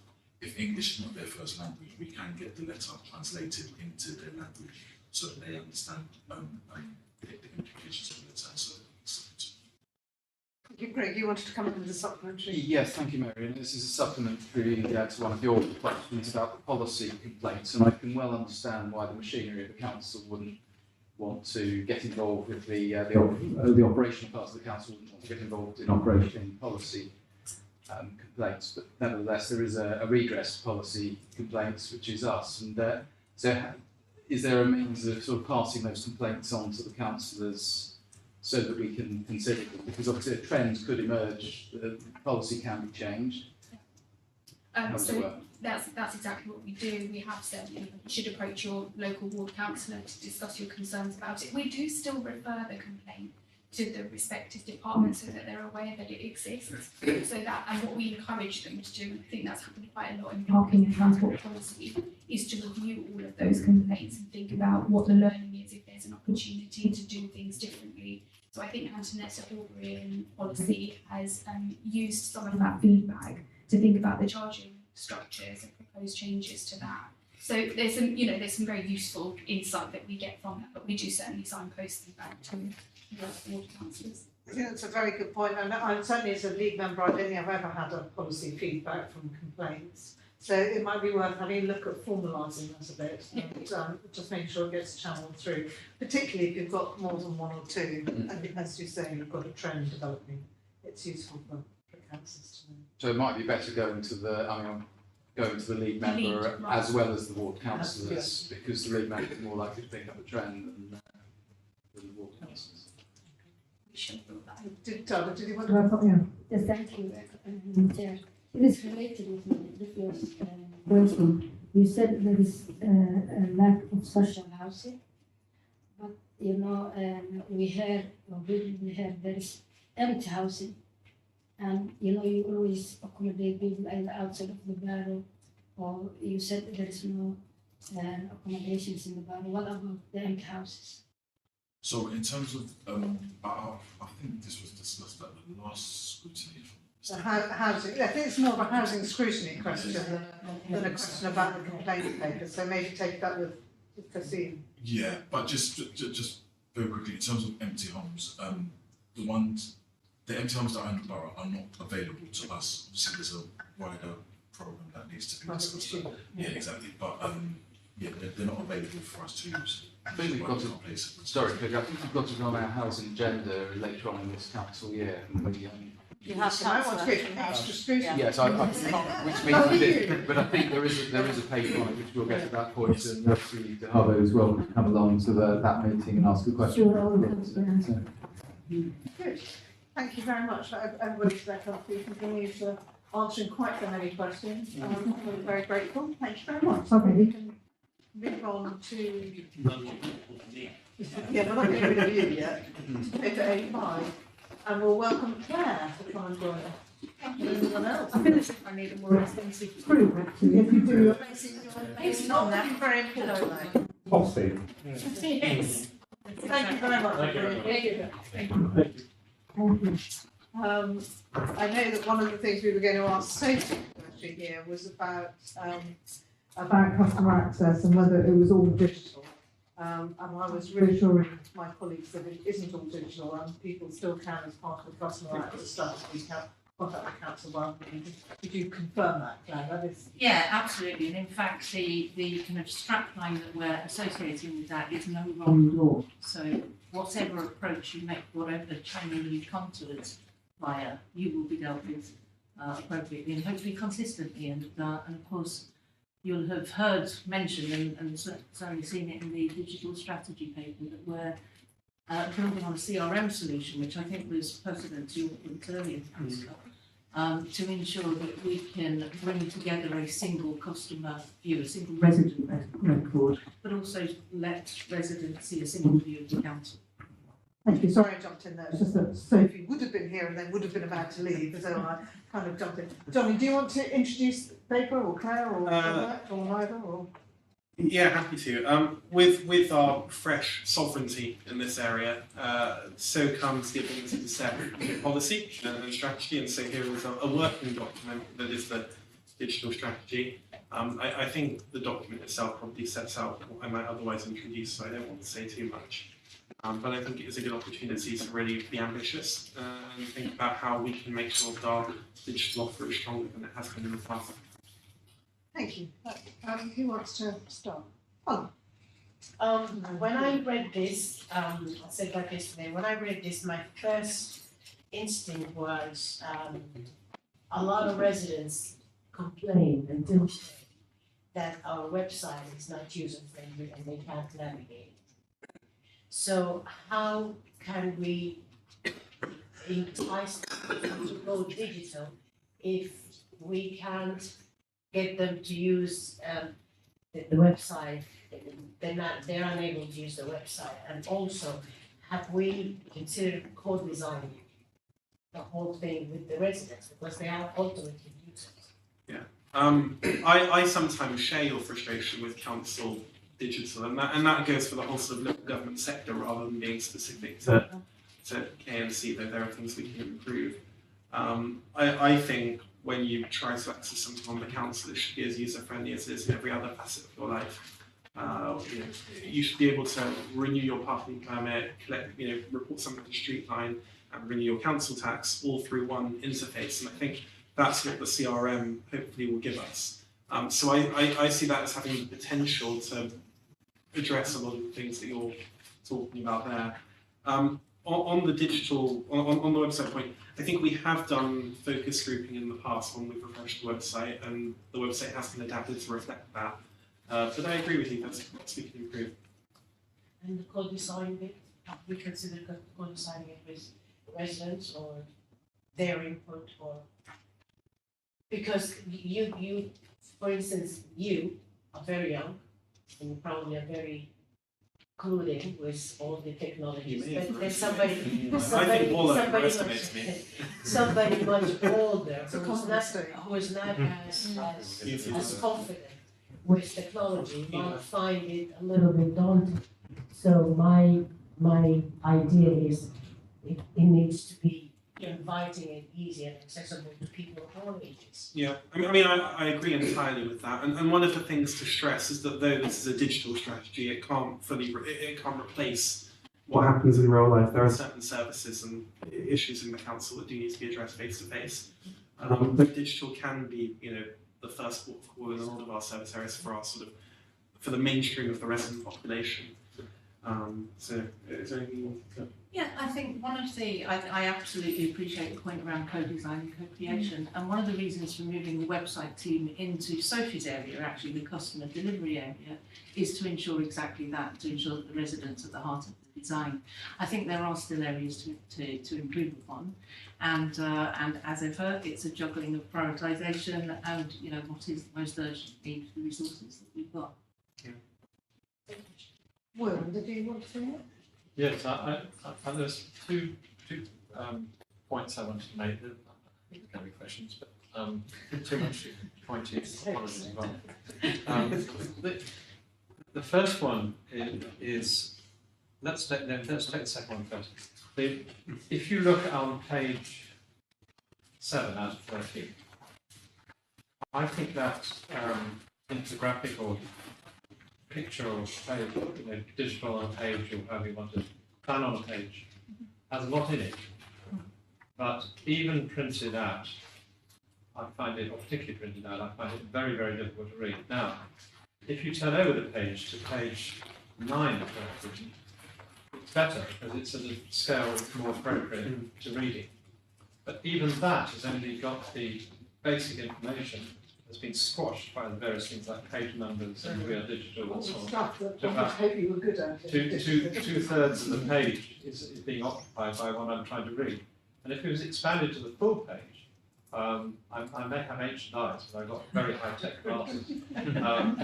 If English is not their first language, we can get the letter translated into their language so that they understand the implications of the letter. So Greg, you wanted to come in with a supplementary? Yes, thank you, Mary. And this is a supplementary to one of your questions about the policy complaints, and I can well understand why the machinery of the council wouldn't want to get involved with the operational parts of the council, wouldn't want to get involved in operation policy complaints. But nevertheless, there is a redress policy complaints, which is us. And is there a means of sort of passing those complaints on to the councillors so that we can consider them? Because obviously a trend could emerge, the policy can be changed. How does it work? That's exactly what we do. We have said you should approach your local ward councillor to discuss your concerns about it. We do still refer the complaint to the respective departments so that they're aware that it exists. So that, and what we encourage them to do, and I think that's happened quite a lot in parking and transport policy, is to review all of those complaints and think about what the learning is, if there's an opportunity to do things differently. So I think Antoinette's Aubrey policy has used some of that feedback to think about the charging structures and propose changes to that. So there's some very useful insight that we get from that, but we do certainly signpost them back to the ward councillors. I think that's a very good point, and I'm certainly as a league member, I don't think I've ever had a policy feedback from complaints. So it might be worth having a look at formalising that a bit and just making sure it gets channeled through, particularly if you've got more than one or two, and as you say, you've got a trend developing. It's useful for councillors to know. So it might be better going to the league member as well as the ward councillors, because the league member is more likely to pick up a trend than the ward councillors. Did you want to wrap up? Yeah. Yes, thank you, Chair. It is related with the previous question. You said there is a lack of social housing, but we heard there is empty housing, and you always accommodate people either outside of the borough, or you said there is no accommodations in the borough. What about the empty houses? So in terms of, I think this was discussed at the last scrutiny. So housing, I think it's more of a housing scrutiny question than a question about the complaint paper. So maybe take that with Christine. Yeah, but just very quickly, in terms of empty homes, the empty homes that are in the borough are not available to us. Obviously, there's a wider program that needs to be discussed. Yeah, exactly. But they're not available for us to use. I think we've got to, sorry, Pig, I think we've got to go on our housing agenda later on in this council year. You have to want to give extra scrutiny. Yes, I can't, which means we did, but I think there is a paper on it, which we'll get to that point, and obviously the Harbour as well come along to that meeting and ask a question. Sure, Good. Thank you very much. Everybody's there continues to answering quite so many questions. We're very grateful. Thank you very much. Okay, we can move on to. Yeah, we're not getting rid of you yet. Paper A5, and we'll welcome Claire to come and join us. Anyone else? I feel as if I need a more extensive group, actually. If you do, you're basing on that. Very important. Coffee. Yes. Thank you very much. Thank you. I know that one of the things we were going to ask Sophie here was about customer access and whether it was all digital. And I was reassuring my colleagues that it isn't all digital and people still can, as part of the customer access strategy, contact the council rather than. Could you confirm that, Claire? That is. Yeah, absolutely. And in fact, the kind of strapline that we're associating with that is no wrong door. So whatever approach you make, whatever channel you come to us via, you will be dealt with appropriately and hopefully consistently. And of course, you'll have heard mentioned and certainly seen it in the digital strategy paper that we're building on a CRM solution, which I think was pertinent to your point earlier, to ensure that we can bring together a single customer view, a single resident record, but also let residents see a single view of the council. Thank you. Sorry I jumped in there. It's just that Sophie would have been here and then would have been about to leave, so I kind of jumped in. Johnny, do you want to introduce Baker or Claire or neither? Or? Yeah, happy to. With our fresh sovereignty in this area, so comes the ability to set policy and strategy, and so here is a working document that is the digital strategy. I think the document itself probably sets out what I might otherwise introduce, so I don't want to say too much. But I think it is a good opportunity to really be ambitious and think about how we can make sure that our digital offer is stronger than it has been in the past. Thank you. Who wants to start? Oh. When I read this, I said that yesterday, when I read this, my first instinct was, a lot of residents complain and do say that our website is not user-friendly and they can't navigate. So how can we entice them to go digital if we can't get them to use, the website? They're unable to use the website. And also, have we considered co-designing the whole thing with the residents, because they are ultimately users? I sometimes share your frustration with council digital, and that goes for the whole sort of local government sector rather than being specific to KNC, though there are things we can improve. I think when you try to access something on the council, it should be as user-friendly as it is in every other facet of your life. You should be able to renew your parking permit, collect, report something to Streetline, and renew your council tax all through one interface. And I think that's what the CRM hopefully will give us. So I see that as having the potential to address a lot of the things that you're talking about there. On the digital, on the website point, I think we have done focus grouping in the past when we've refreshed the website, and the website has been adapted to reflect that. But I agree with you, that's we can improve. And the co-design bit, have we considered co-designing it with residents or their input, or? Because you, for instance, you are very young and you probably are very clued in with all the technologies, but then somebody much older who is not as confident with technology might find it a little bit daunting. So my idea is it needs to be inviting and easy and accessible to people of all ages. Yeah, I agree entirely with that. And one of the things to stress is that though this is a digital strategy, it can't it can't replace what happens in real life. There are certain services and issues in the council that do need to be addressed face to face. But digital can be, the first port of call in a lot of our service areas for the mainstream of the resident population. So is there anything to... Yeah, I think one of the, I absolutely appreciate the point around co-design and co-creation, and one of the reasons for moving the website team into Sophie's area, actually the customer delivery area, is to ensure exactly that, to ensure that the residents are at the heart of the design. I think there are still areas to improve upon, and as ever, it's a juggling of prioritisation and what is the most urgent need for the resources that we've got. Will, did you want to say it? Yes, there's two points I wanted to make. I think there's going to be questions, but too much pointy. Apologies involved. The first one is let's take the second one first. If you look on page 7 out of 13, I think that infographic or picture or page, digital on a page, or however you want to plan on a page, has a lot in it. But even printed out, I find it, or particularly printed out, I find it very, very difficult to read. Now, if you turn over the page to page 9 of 13, it's better because it's at a scale more appropriate to reading. But even that has only got the basic information has been squashed by the various things like page numbers and we are digital and so on. Stuff that I hope you were good at. Two-thirds of the page is being occupied by what I'm trying to read. And if it was expanded to the full page, I may have ancient eyes, but I've got very high-tech glasses.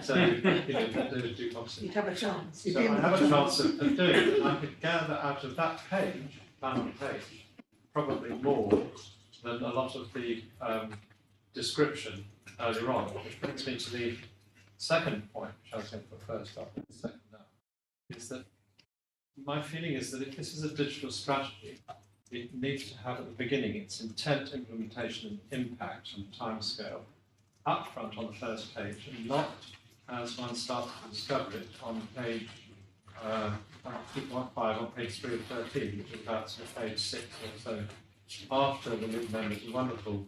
So do opposite. You'd have a chance. So I have a chance of doing it, and I could gather out of that page, plan page, probably more than a lot of the description earlier on, which brings me to the second point, which I was going to put first up, and second now, is that my feeling is that if this is a digital strategy, it needs to have at the beginning its intent, implementation, and impact and timescale up front on the first page, and not as one starts to discover it on page 2.5, on page 3 of 13, which is about sort of page 6 or so, after the new member's wonderful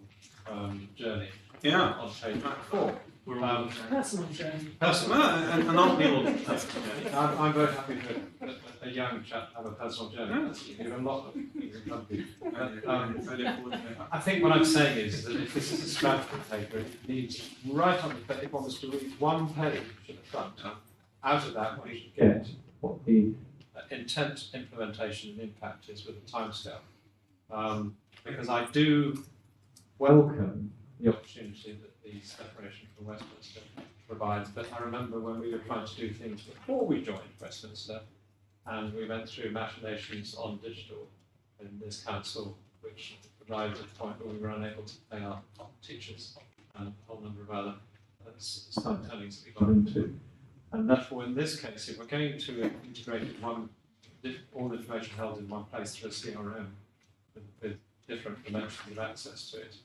journey. Yeah. On page 4. We're all Personal journey. Personal. and aren't we all personal journey? I'm very happy for a young chap to have a personal journey. That's a lot of I think what I'm saying is that if this is a strategy paper, it needs right on the, if one was to read one page at the front, out of that one should get what the intent, implementation and impact is with the timescale. Because I do welcome the opportunity that the separation from Westminster provides, but I remember when we were trying to do things before we joined Westminster, and we went through machinations on digital in this council, which arrived at the point where we were unable to pay our teachers and a whole number of other side tellings that we got into. And therefore, in this case, if we're going to integrate all information held in one place through a CRM with different dimensions of access to it,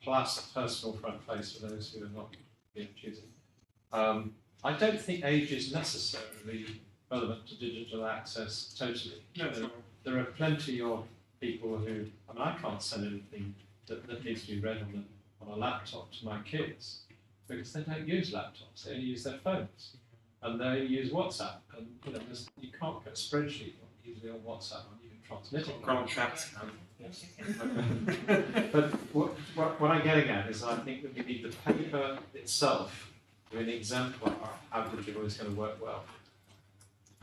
plus a personal front face for those who are not being choosing. I don't think age is necessarily relevant to digital access totally. No, it's not. There are plenty of people who, I mean, I can't send anything that needs to be read on a laptop to my kids because they don't use laptops, they only use their phones. And they use WhatsApp, and you can't get a spreadsheet easily on WhatsApp, and you can transmit it. Grant chats. But what I'm getting at is I think that we need the paper itself to be an example of how digital is going to work well.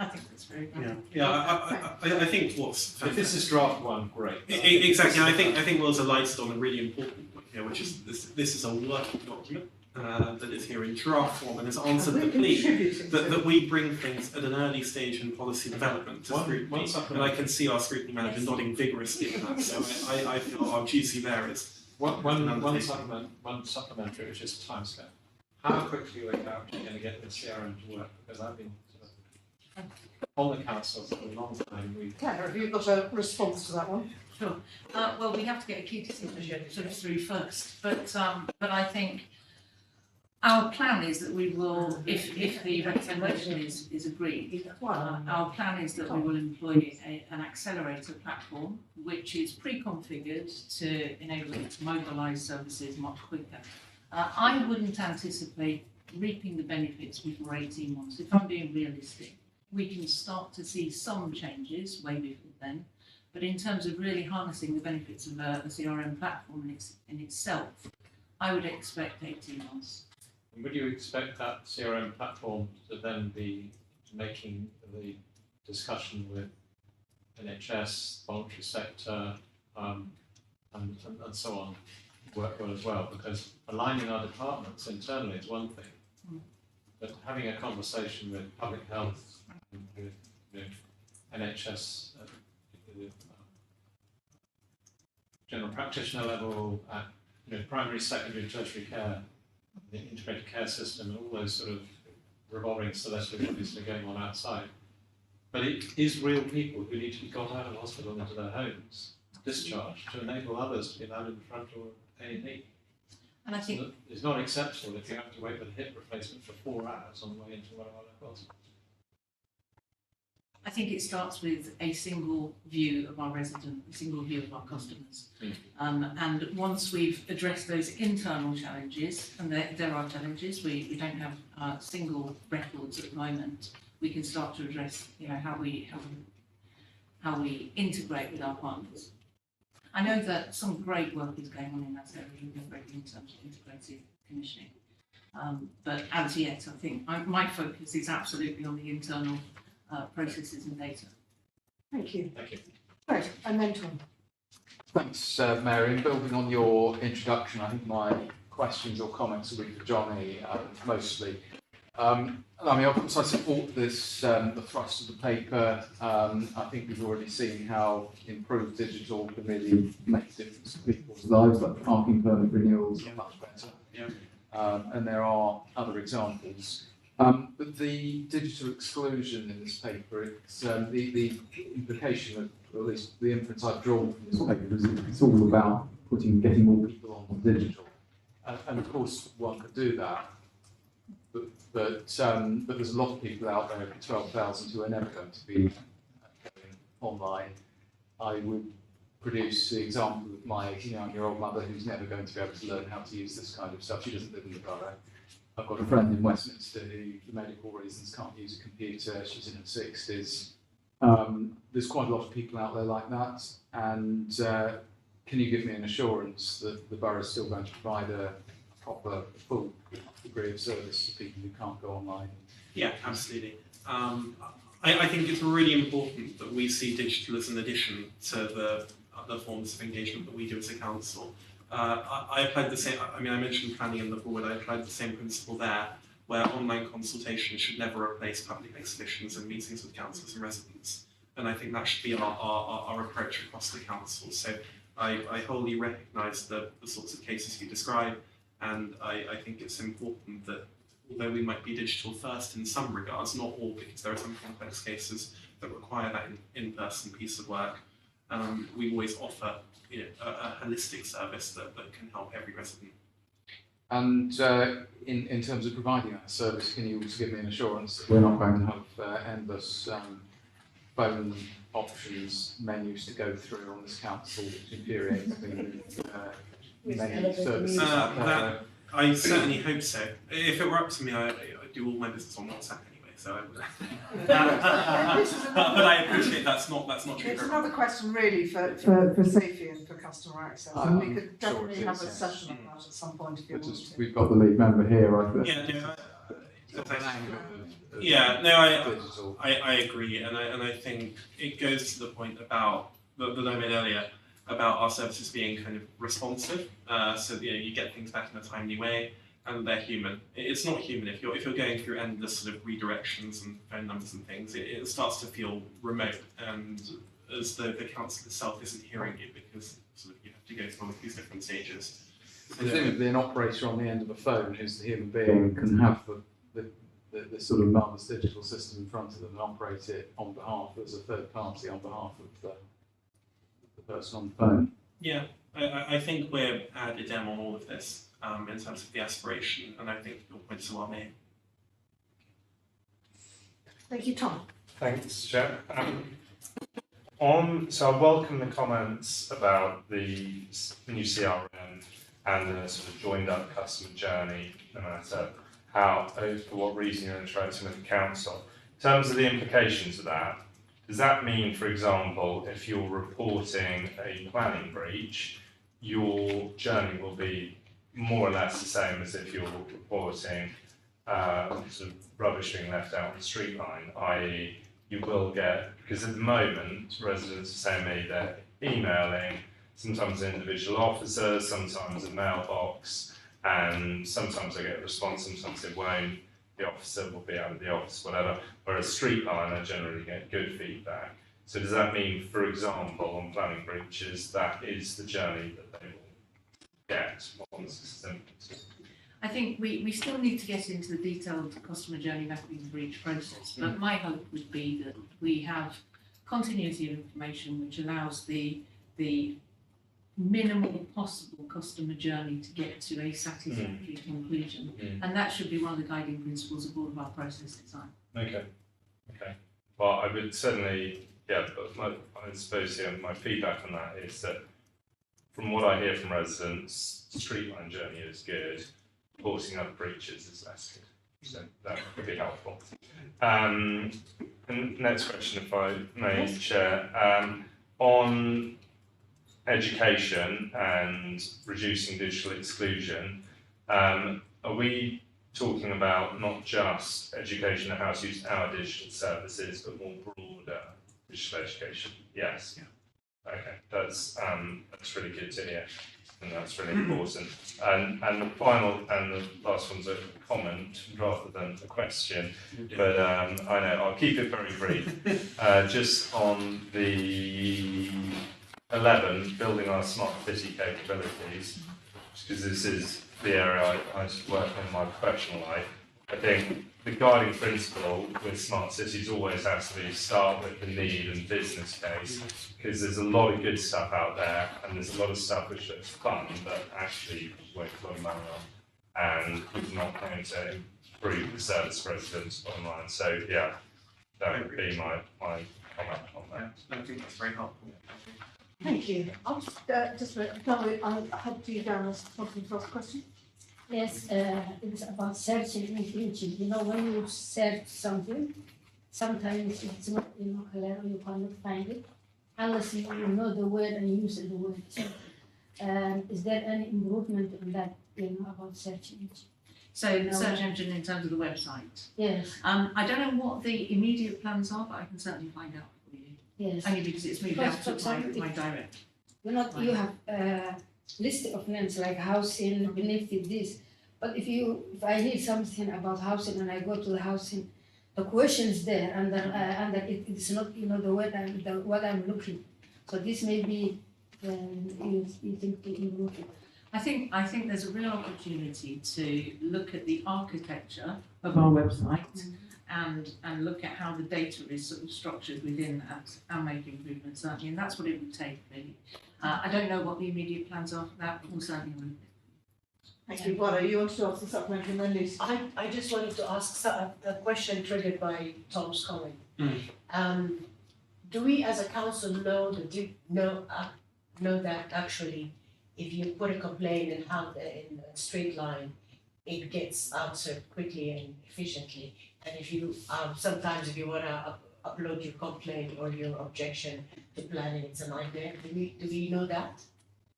I think that's very good. I think what's If this is draft one, great. Exactly. I think Will's alighted on a really important point here, which is this is a working document that is here in draft form and has answered the plea that we bring things at an early stage in policy development to scrutiny. And I can see our scrutiny manager nodding vigorously at that. So I feel our duty there is one supplementary, which is timescale. How quickly are we going to get the CRM to work? Because I've been on the council for a long time. Claire, have you got a response to that one? Sure. Well, we have to get a key decision sort of through first, but I think our plan is that we will, if the recommendation is agreed, our plan is that we will employ an accelerator platform which is pre-configured to enable it to mobilise services much quicker. I wouldn't anticipate reaping the benefits before 18 months. If I'm being realistic, we can start to see some changes way before then. But in terms of really harnessing the benefits of a CRM platform in itself, I would expect 18 months. Would you expect that CRM platform to then be making the discussion with NHS, voluntary sector, and so on work well as well? Because aligning our departments internally is one thing, but having a conversation with public health, with NHS, general practitioner level, at primary, secondary, tertiary care, the integrated care system, and all those sort of revolving celestial bodies that are going on outside. But it is real people who need to be got out of hospital into their homes, discharged, to enable others to be allowed in the front door of A&E. And I think it's not acceptable if you have to wait for the hip replacement for 4 hours on the way into one of our local hospitals. I think it starts with a single view of our resident, a single view of our customers. And once we've addressed those internal challenges, and there are challenges, we don't have single records at the moment, we can start to address how we integrate with our partners. I know that some great work is going on in that area in terms of integrated commissioning. But as yet, I think my focus is absolutely on the internal processes and data. Thank you. Thank you. Right, and then Tom. Thanks, Mary. Building on your introduction, I think my questions or comments will be for Johnny mostly. I mean, of course, I support this, the thrust of the paper. I think we've already seen how improved digital can really make a difference to people's lives, like parking permit renewals are much better. And there are other examples. But the digital exclusion in this paper, it's the implication of, or at least the inference I've drawn from this paper is it's all about getting more people on digital. And of course, one could do that. But there's a lot of people out there, 12,000, who are never going to be going online. I would produce the example of my 89-year-old mother who's never going to be able to learn how to use this kind of stuff. She doesn't live in the borough. I've got a friend in Westminster who, for medical reasons, can't use a computer. She's in her 60s. There's quite a lot of people out there like that. And can you give me an assurance that the borough is still going to provide a proper, full degree of service to people who can't go online? Yeah, absolutely. I think it's really important that we see digital as an addition to the other forms of engagement that we do as a council. I applied the same, I mean, I mentioned planning in the board, I applied the same principle there, where online consultation should never replace public exhibitions and meetings with councillors and residents. And I think that should be our approach across the council. So I wholly recognise the sorts of cases you describe, and I think it's important that although we might be digital first in some regards, not all, because there are some complex cases that require that in-person piece of work, we always offer a holistic service that can help every resident. And in terms of providing that service, can you also give me an assurance that we're not going to have endless phone options, menus to go through on this council, which infuriates me with many services out there? I certainly hope so. If it were up to me, I do all my business on WhatsApp anyway, so I would. But I appreciate that's not true. It's another question really for safety and for customer access. And we could definitely have a session on that at some point if you want to. We've got the lead member here. I agree, and I think it goes to the point about that I made earlier about our services being kind of responsive, so you get things back in a timely way, and they're human. It's not human if you're going through endless sort of redirections and phone numbers and things. It starts to feel remote, and as though the council itself isn't hearing you because sort of you have to go through all of these different stages. Presumably, an operator on the end of a phone who's the human being can have the sort of marvellous digital system in front of them and operate it on behalf, as a third party, on behalf of the person on the phone. Yeah, I think we're ad idem on all of this in terms of the aspiration, and I think your points are well made. Thank you, Tom. Thanks, Chair. So I welcome the comments about the new CRM and the sort of joined up customer journey, no matter for what reason you're interacting with the council. In terms of the implications of that, does that mean, for example, if you're reporting a planning breach, your journey will be more or less the same as if you're reporting sort of rubbish being left out on the street line, i.e. you will get, because at the moment residents are saying to me they're emailing, sometimes an individual officer, sometimes a mailbox, and sometimes I get a response, sometimes they won't. The officer will be out of the office, whatever. Whereas street line, I generally get good feedback. So does that mean, for example, on planning breaches, that is the journey that they will get once the system? I think we still need to get into the detailed customer journey mapping and breach process, but my hope would be that we have continuity of information which allows the minimal possible customer journey to get to a satisfactory conclusion. And that should be one of the guiding principles of all of our process design. Okay. Well, I would certainly, but I suppose my feedback on that is that from what I hear from residents, streetline journey is good, reporting other breaches is less good. So that would be helpful. And next question, if I may, Chair, on education and reducing digital exclusion, are we talking about not just education of how to use our digital services, but more broader digital education? Yes. Yeah. Okay, that's really good to hear, and that's really important. And the final and the last one's a comment rather than a question, but I know I'll keep it very brief. Just on the 11, building our smart city capabilities, because this is the area I work in my professional life. I think the guiding principle with smart cities always has to be start with the need and business case, because there's a lot of good stuff out there, and there's a lot of stuff which looks fun, but actually you can waste a lot of money on, and is not going to improve the service for residents online. So yeah, that would be my comment on that. I think that's very helpful. Thank you. I'll just I had you down as something to ask a question. Yes, it's about searching in future. You know, when you search something, sometimes it's not, clear, or you cannot find it unless you know the word and use the word. So, is there any improvement in that, about search engine? So the search engine in terms of the website. Yes, I don't know what the immediate plans are, but I can certainly find out for you. yes. Only because it's moved out of my direct. You have a list of names like housing, benefit, this. But if I need something about housing and I go to the housing, the question is there, and then it's not, the word what I'm looking. So this may be, you think to improve it. I think there's a real opportunity to look at the architecture of our website and look at how the data is sort of structured within that and make improvements certainly, and that's what it would take really. I don't know what the immediate plans are for that, but we'll certainly look. Thank you. Wanda, you wanted to ask the supplementary and then Lucy. I just wanted to ask a question triggered by Tom's comment. Do we as a council know that actually if you put a complaint in a straight line, it gets answered quickly and efficiently? And if you sometimes if you want to upload your complaint or your objection to planning, it's a nightmare. Do we know that,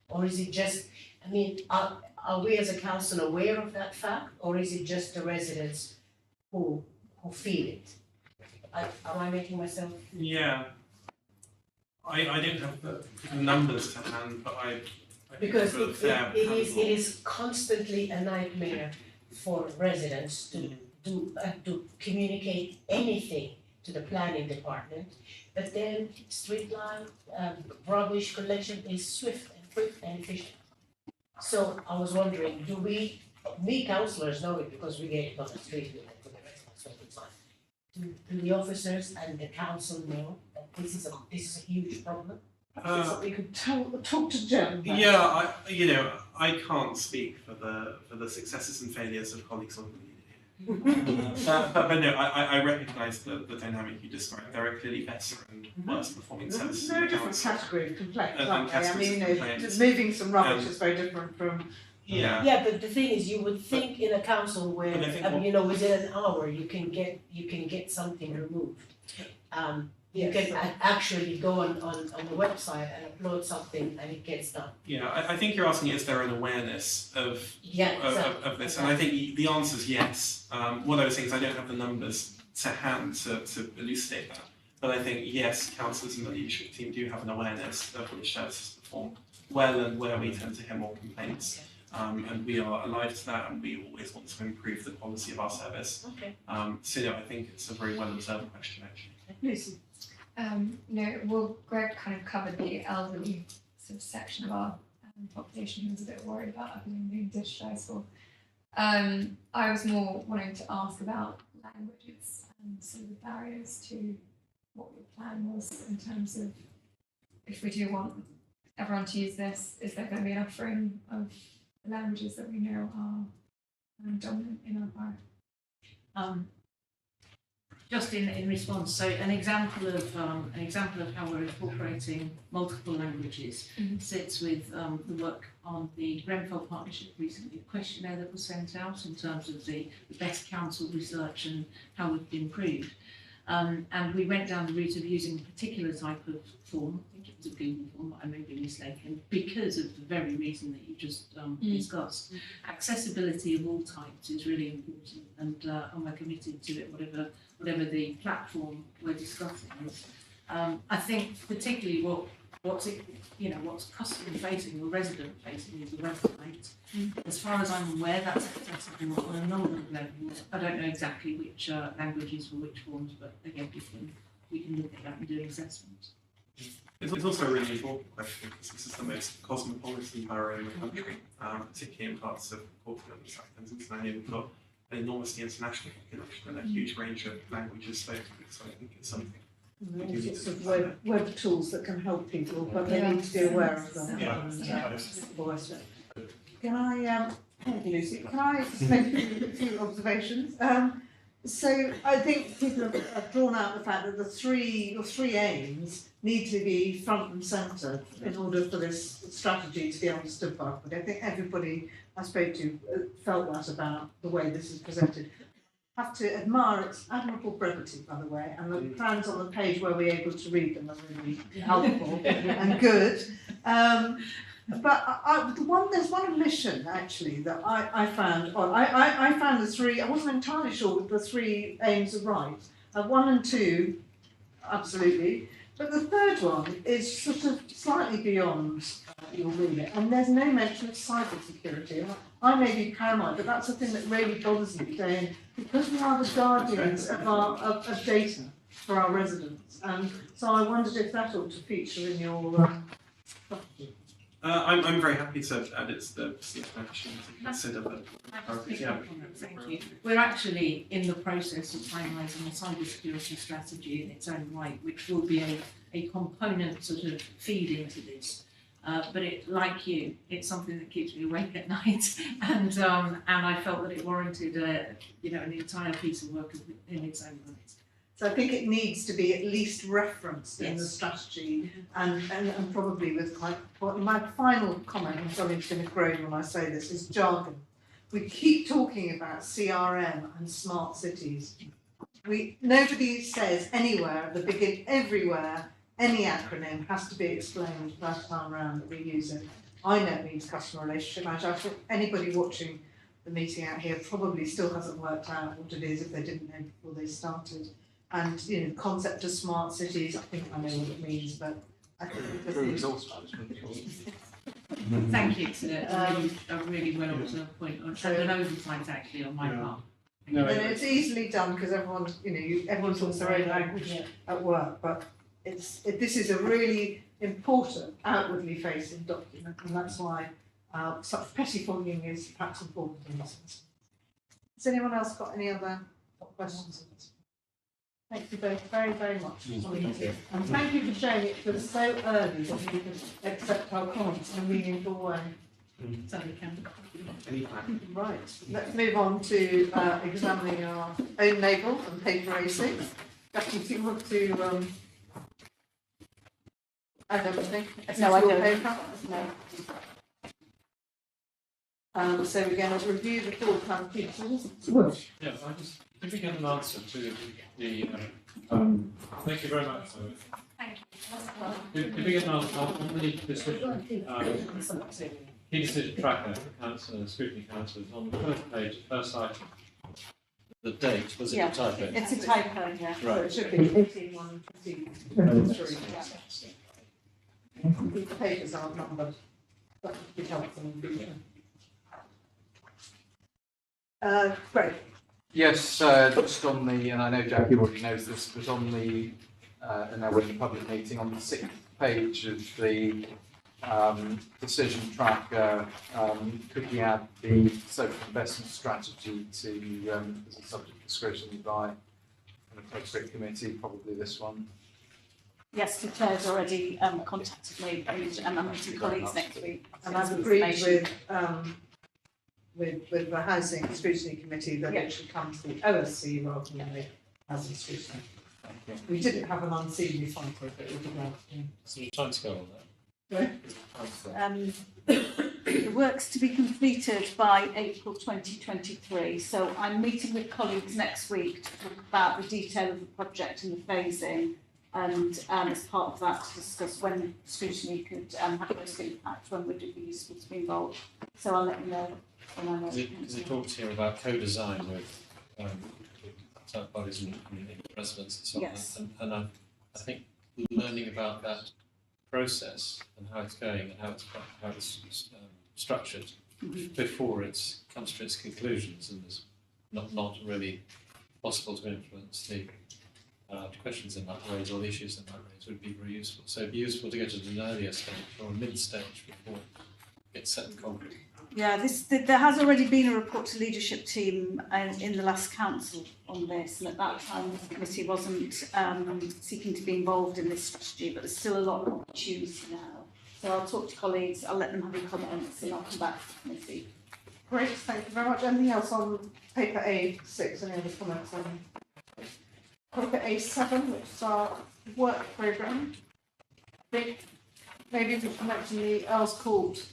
or is it just? I mean, are we as a council aware of that fact, or is it just the residents who feel it? Am I making myself? Yeah. I don't have the numbers to hand, but I because think it is constantly a nightmare for residents to communicate anything to the planning department, but then street line, rubbish collection is swift and quick and efficient. So I was wondering, do we councillors know it because we get it on the street with the residents all the time? Do the officers and the council know that this is a huge problem? We could talk to Jen. Yeah, I can't speak for the successes and failures of colleagues on the media. But no, I recognise the dynamic you described. There are clearly better and worse performing services. There are different categories of complaints, aren't they? I categories mean, of complaints. just moving some rubbish is very different from. Yeah, but the thing is, you would think in a council where, But I think within an hour, you can get something removed. You can actually go on the website and upload something and it gets done. Yeah, I think you're asking, is there an awareness of this? And I think the answer is yes. What I was saying is I don't have the numbers to hand to elucidate that. But I think, yes, councillors and the leadership team do have an awareness of which services perform well and where we tend to hear more complaints. And we are alive to that, and we always want to improve the quality of our service. Okay. So no, I think it's a very well observed question actually. Lucy. Well, Greg kind of covered the elderly sort of section of our population who was a bit worried about everything being digitised for. I was more wanting to ask about languages and sort of the barriers to what your plan was in terms of if we do want everyone to use this, is there going to be an offering of the languages that we know are dominant in our borough? Just in response, so an example of how we're incorporating multiple languages sits with the work on the Grenfell Partnership recently, a questionnaire that was sent out in terms of the best council research and how we've improved. And we went down the route of using a particular type of form. I think it was a Google form, I may be mistaken, because of the very reason that you just discussed. Accessibility of all types is really important, and we're committed to it, whatever the platform we're discussing is. I think particularly what's customer facing or resident facing is the website. As far as I'm aware, that's accessible on a number of levels. I don't know exactly which languages for which forms, but again, we can look at that and do an assessment. It's also a really important question because this is the most cosmopolitan borough in the country, particularly in parts of Portland and South Kensington. And we've got an enormously international population and a huge range of languages spoken, so I think it's something. Sorts of web tools that can help people, but they need to be aware of them. Can I, thank you, Lucy. Can I just make a few observations? So I think people have drawn out the fact that the three aims need to be front and centre in order for this strategy to be understood by everybody. I think everybody I spoke to felt that about the way this is presented. Have to admire its admirable brevity, by the way, and the plans on the page where we're able to read them are really helpful and good. But there's one omission actually that I found. Well, I found the three. I wasn't entirely sure that the three aims are right. 1 and 2, absolutely. But the third one is sort of slightly beyond your remit, and there's no mention of cyber security. I may be paranoid, but that's the thing that really bothers me, saying because we are the guardians of data for our residents, and so I wondered if that ought to feature in your strategy. I'm very happy to add it to the opportunity to consider the Thank you. We're actually in the process of finalising a cybersecurity strategy in its own right, which will be a component sort of feed into this. But it, like you, it's something that keeps me awake at night, and I felt that it warranted an entire piece of work in its own right. So I think it needs to be at least referenced in the strategy, and probably with my final comment, I'm sorry it's going to groan when I say this, is jargon. We keep talking about CRM and smart cities. Nobody says anywhere at the beginning, everywhere, any acronym has to be explained first time round that we use it. I know it means customer relationship manager. I think anybody watching the meeting out here probably still hasn't worked out what it is if they didn't know before they started. And the concept of smart cities, I think I know what it means, but I think it resource management. Thank you. It's a really well observed point, and an oversight actually on my part. And it's easily done because everyone talks their own language at work, but this is a really important outwardly facing document, and that's why such pettifogging is perhaps important in this instance. Has anyone else got any other questions? Thank you both very, very much. And thank you for showing it to us so early that we can accept our comments in a meaningful way. So we can. Right, let's move on to examining our own label and paper A6. Jackie, do you want to add everything? No, I don't. Paper? No. So we're going to review the full plan features. Yeah, if we get an answer to the, thank you very much. If we get an answer on the decision, key decision tracker, council, scrutiny council is on the first page, first item. The date, was it a typo? It's a typo, yeah. Right. So it should be 18/1/23. The pages aren't numbered. That would be helpful in the future. Great. Yes, just on the, and I know Jackie already knows this, but on the, and now we're in the public meeting, on the 6th page of the decision tracker, could we add the social investment strategy to, as a subject of scrutiny by an appropriate committee, probably this one? Yes, the chair's already contacted me, and I'm meeting colleagues next week. And I've agreed with the Housing Scrutiny Committee that it should come to the OSC rather than the Housing Scrutiny. We didn't have an unseemly fight over it, would you? So the timescale on that? The work's to be completed by April 2023, so I'm meeting with colleagues next week to talk about the detail of the project and the phasing, and as part of that to discuss when scrutiny could have most impact, when would it be useful to be involved. So I'll let you know when I know. Because it talks here about co-design with town bodies and residents and so on. Yes. And I think learning about that process and how it's going and how it's structured before it comes to its conclusions and is not really possible to influence the questions it might raise or the issues it might raise would be very useful. So it'd be useful to get to an earlier stage or a mid-stage before it gets set in concrete. Yeah, there has already been a report to leadership team in the last council on this, and at that time the committee wasn't seeking to be involved in this strategy, but there's still a lot of opportunity now. So I'll talk to colleagues, I'll let them have any comments, and I'll come back to the committee. Great, thank you very much. Anything else on paper A6? Any other comments on paper A7, which is our work programme? I think maybe we should mention the Earls Court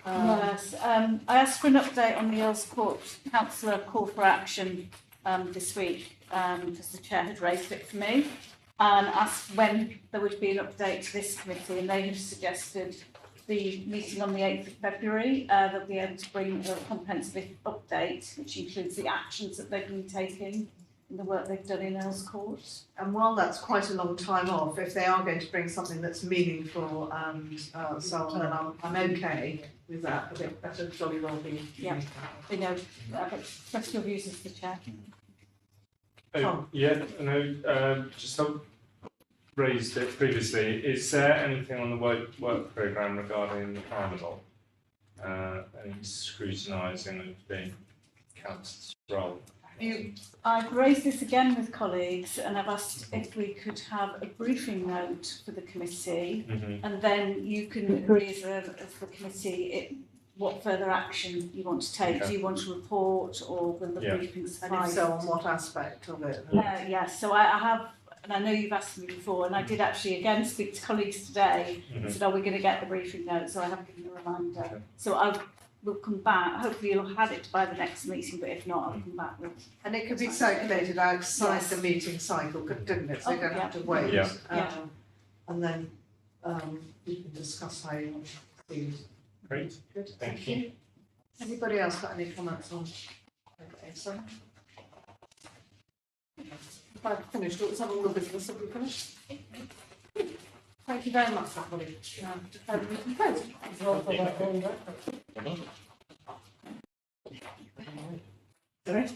Yes, I asked for an update on the Earls Court Councillor call for action this week, because the chair had raised it for me, and asked when there would be an update to this committee, and they have suggested the meeting on the 8th of February, they'll be able to bring a comprehensive update, which includes the actions that they've been taking and the work they've done in Earls Court. And while that's quite a long time off, if they are going to bring something that's meaningful and so on, then I'm okay with that. I think that'll jolly well be. Yeah. You know, express your views as the chair. Oh, yeah, no, just raised it previously. Is there anything on the work programme regarding the carnival? Any scrutinising of the council's role? I've raised this again with colleagues and I've asked if we could have a briefing note for the committee, and then you can agree as the committee what further action you want to take. Okay. Do you want a report or will the briefing And suffice? if so, on what aspect of it? Yes, so I have, and I know you've asked me before, and I did actually again speak to colleagues today and said, are we going to get the briefing note? So I have given a reminder. Okay. So we'll come back, hopefully you'll have it by the next meeting, but if not, I'll come back with. And it could be circulated outside the meeting cycle, couldn't it? So you don't have to wait. Yeah. And then we can discuss how you want to proceed. Great. Good. Thank you. Anybody else got any comments on? Okay, so. If I've finished, is that all the business? Have we finished? Thank you very much, everybody. Declare the meeting closed. Sorry?